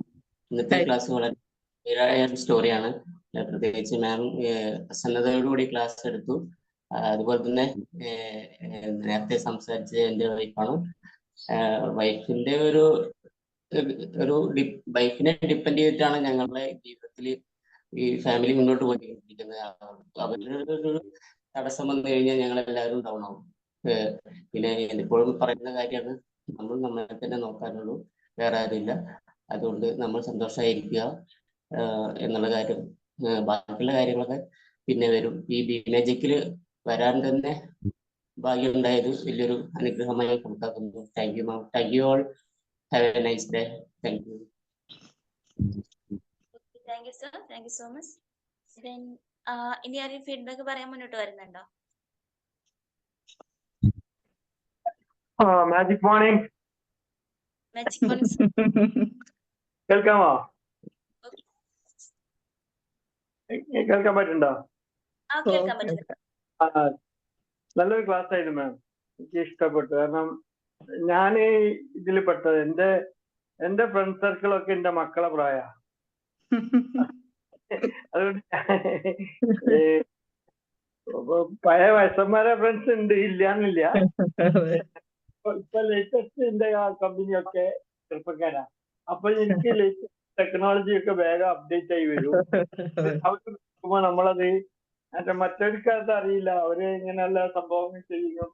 ഇന്നത്തെ ക്ലാസ് വളരെ ക്ലിയറായ ഒരു സ്റ്റോറിയാണ്. പ്രത്യേകിച്ച് മാം പ്രസന്നതയോടുകൂടി ക്ലാസ് എടുത്തു. അതുപോലെ തന്നെ നേരത്തെ സംസാരിച്ച എൻ്റെ വൈഫാണ്. വൈഫിന്റെ ഒരു വൈഫിനെ ഡിപ്പെൻഡ് ചെയ്തിട്ടാണ് ഞങ്ങളുടെ ജീവിതത്തിൽ ഈ ഫാമിലി മുന്നോട്ട് പോയിക്കൊണ്ടിരിക്കുന്നത്. അവരുടെ ഒരു തടസ്സം വന്നു കഴിഞ്ഞാൽ ഞങ്ങൾ എല്ലാവരും ഡൗൺ ആവും. പിന്നെ എപ്പോഴും പറയുന്ന കാര്യമാണ്, നമ്മൾ നമ്മളെ തന്നെ നോക്കാനുള്ളൂ, വേറെ ആരുമില്ല. അതുകൊണ്ട് നമ്മൾ സന്തോഷമായിരിക്കുക എന്നുള്ള കാര്യം. ബാക്കിയുള്ള കാര്യങ്ങളൊക്കെ പിന്നെ വരും. ഈ ബിമാജിക്കിൽ വരാൻ തന്നെ ഭാഗ്യം ഉണ്ടായത് വലിയൊരു അനുഗ്രഹമായി കണക്കാക്കുന്നു. Thank you ma'am. Thank you all. Have A nice day. Thank you. Thank you sir. Thank you so much. Then ഇനി ആരും ഫീഡ്ബാക്ക് പറയാൻ മുന്നോട്ട് വരുന്നുണ്ടോ? Magic morning. Magic morning. കേൾക്കാമോ? കേൾക്കാൻ പറ്റുന്നുണ്ടോ? കേൾക്കാൻ പറ്റും. നല്ലൊരു ക്ലാസ് ആയിരുന്നു മാം. എനിക്ക് ഇഷ്ടപ്പെട്ടു. കാരണം ഞാൻ ഇതിൽ പെട്ടത് എന്റെ ഫ്രണ്ട് സർക്കിളൊക്കെ എന്റെ മക്കളെ പ്രായ. അതുകൊണ്ട് പഴയ വയസ്സന്മാരെ ഫ്രണ്ട്സ് ഉണ്ട്, ഇല്ലാന്നില്ല. ഇപ്പൊ ലേറ്റസ്റ്റ് എന്റെ കമ്പനിയൊക്കെ ചെറുപ്പക്കാരാ. അപ്പൊ എനിക്ക് ടെക്നോളജി ഒക്കെ വേഗം അപ്ഡേറ്റ് ആയി വരും. അവർക്ക് നോക്കുമ്പോ നമ്മളത് മറ്റവർക്കത് അറിയില്ല. അവര് ഇങ്ങനെയുള്ള സംഭവങ്ങൾ ചെയ്യും.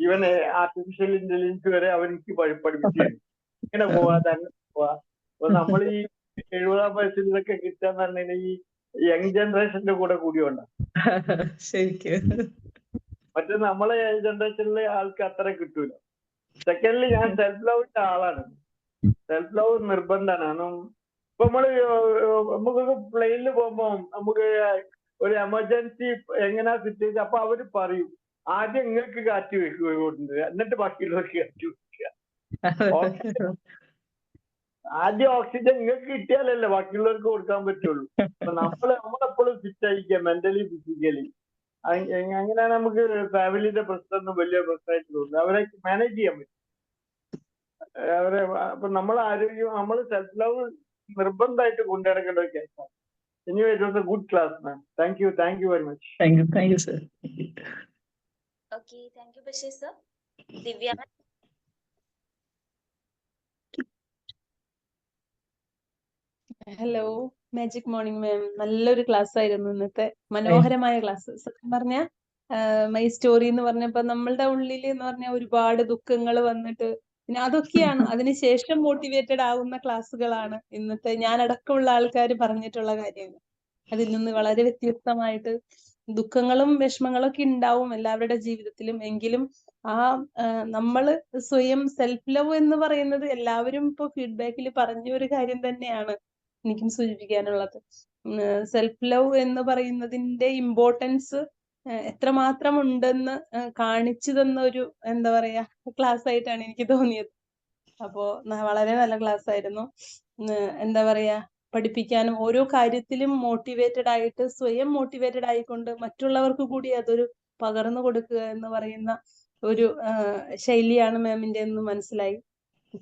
ഈവൻ ആർട്ടിഫിഷ്യൽ ഇന്റലിജൻസ് വരെ അവർക്ക് പഠിപ്പിച്ചു തരും. ഇങ്ങനെ പോവാ, തന്നെ പോവാ. അപ്പൊ നമ്മൾ ഈ 70-ാം വയസ്സിൽ ഇതൊക്കെ കിട്ടാന്ന് പറഞ്ഞാൽ ഈ യങ് ജനറേഷന്റെ കൂടെ കൂടിയോണ്ട. ശരിക്കും മറ്റേ നമ്മളെ ജനറേഷനിലെ ആൾക്ക് അത്ര കിട്ടൂല. സെക്കൻഡ്ലി ഞാൻ സെൽഫ് ലവിന്റെ ആളാണ്. സെൽഫ് ലവ് നിർബന്ധമാണ്. കാരണം ഇപ്പൊ നമുക്കൊക്കെ പ്ലെയിനിൽ പോകുമ്പോ നമുക്ക് ഒരു എമർജൻസി എങ്ങനെയാ സിറ്റുവേഷൻ, അപ്പൊ അവര് പറയും ആദ്യം നിങ്ങൾക്ക് കാറ്റ് വെക്കുന്നുണ്ട്, എന്നിട്ട് ബാക്കിയുള്ളവർക്ക് കാറ്റ് വെക്കുക. ആദ്യം ഓക്സിജൻ നിങ്ങൾക്ക് കിട്ടിയാലല്ലേ ബാക്കിയുള്ളവർക്ക് കൊടുക്കാൻ പറ്റുള്ളൂ. അപ്പൊ നമ്മളെപ്പോഴും ഫിറ്റ് ആയിരിക്കുക, മെന്റലി ഫിസിക്കലി. അങ്ങനെയാണ് നമുക്ക് ഫാമിലിന്റെ പ്രശ്നമൊന്നും വലിയ പ്രശ്നമായിട്ട് തോന്നുന്നത്. അവരെ മാനേജ് ചെയ്യാൻ പറ്റും. അവരെ അപ്പൊ നമ്മളെ ആരോഗ്യം, നമ്മൾ സെൽഫ് ലവ് നിർബന്ധമായിട്ട് കൊണ്ടുനടക്കേണ്ട ഒരു കേസാണ്. Anyway, it was a good class, ma'am. Thank you very much. Thank you, sir. Okay, thank you, Bashir sir. Divya ma'am. Hello, magic morning മാം. നല്ലൊരു ക്ലാസ് ആയിരുന്നു ഇന്നത്തെ. മനോഹരമായ ക്ലാസ്. സത്യം പറഞ്ഞ മൈ സ്റ്റോറി എന്ന് പറഞ്ഞപ്പോ നമ്മളുടെ ഉള്ളിൽ എന്ന് പറഞ്ഞാൽ ഒരുപാട് ദുഃഖങ്ങൾ വന്നിട്ട് പിന്നെ അതൊക്കെയാണ് അതിനുശേഷം മോട്ടിവേറ്റഡ് ആവുന്ന ക്ലാസ്സുകളാണ് ഇന്നത്തെ ഞാനടക്കമുള്ള ആൾക്കാർ പറഞ്ഞിട്ടുള്ള കാര്യങ്ങൾ. അതിൽ നിന്ന് വളരെ വ്യത്യസ്തമായിട്ട് ദുഃഖങ്ങളും വിഷമങ്ങളും ഒക്കെ ഉണ്ടാവും എല്ലാവരുടെ ജീവിതത്തിലും. എങ്കിലും നമ്മള് സ്വയം സെൽഫ് ലവ് എന്ന് പറയുന്നത് എല്ലാവരും ഇപ്പൊ ഫീഡ്ബാക്കിൽ പറഞ്ഞ ഒരു കാര്യം തന്നെയാണ് എനിക്കും സൂചിപ്പിക്കാനുള്ളത്. സെൽഫ് ലവ് എന്ന് പറയുന്നതിന്റെ ഇമ്പോർട്ടൻസ് എത്രമാത്രം ഉണ്ടെന്ന് കാണിച്ചു തന്ന ഒരു എന്താ പറയാ ക്ലാസ് ആയിട്ടാണ് എനിക്ക് തോന്നിയത്. അപ്പോ വളരെ നല്ല ക്ലാസ് ആയിരുന്നു. എന്താ പറയാ പഠിപ്പിക്കാനും ഓരോ കാര്യത്തിലും മോട്ടിവേറ്റഡ് ആയിട്ട് സ്വയം മോട്ടിവേറ്റഡ് ആയിക്കൊണ്ട് മറ്റുള്ളവർക്ക് കൂടി അതൊരു പകർന്നു കൊടുക്കുക എന്ന് പറയുന്ന ഒരു ശൈലിയാണ് മാമിന്റെ എന്ന് മനസ്സിലായി.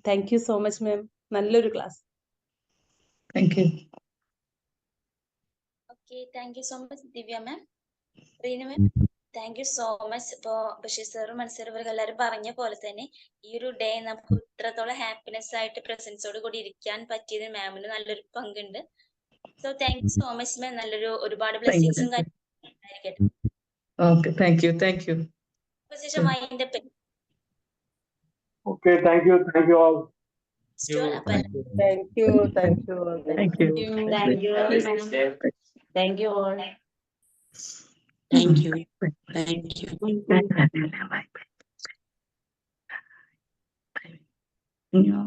Thank you so much ma'am. നല്ലൊരു class. Thank you. Okay, thank you so much, Divya ma'am. Reena ma'am, thank you so much. ഇപ്പോ ബഷീർ സാറും മനസ്സിലും ഇവർക്ക് എല്ലാവരും പറഞ്ഞ പോലെ തന്നെ ഈ ഒരു ഡേ നമുക്ക് ഇത്രത്തോളം ഹാപ്പിനെസ് ആയിട്ട് പ്രസൻസോട് കൂടി ഇരിക്കാൻ പറ്റിയത് മാമിന് നല്ലൊരു പങ്കുണ്ട്. So thank you so much ma'am. നല്ലൊരു ഒരുപാട് ബ്ലെസ്സിങ്സും കാര്യമായിരിക്കട്ടെ. Okay, thank you. ശേഷം mind up. Okay, thank you all. Thank you. Thank you. Thank you all. Thank you all. Thank you. Thank you. Yeah.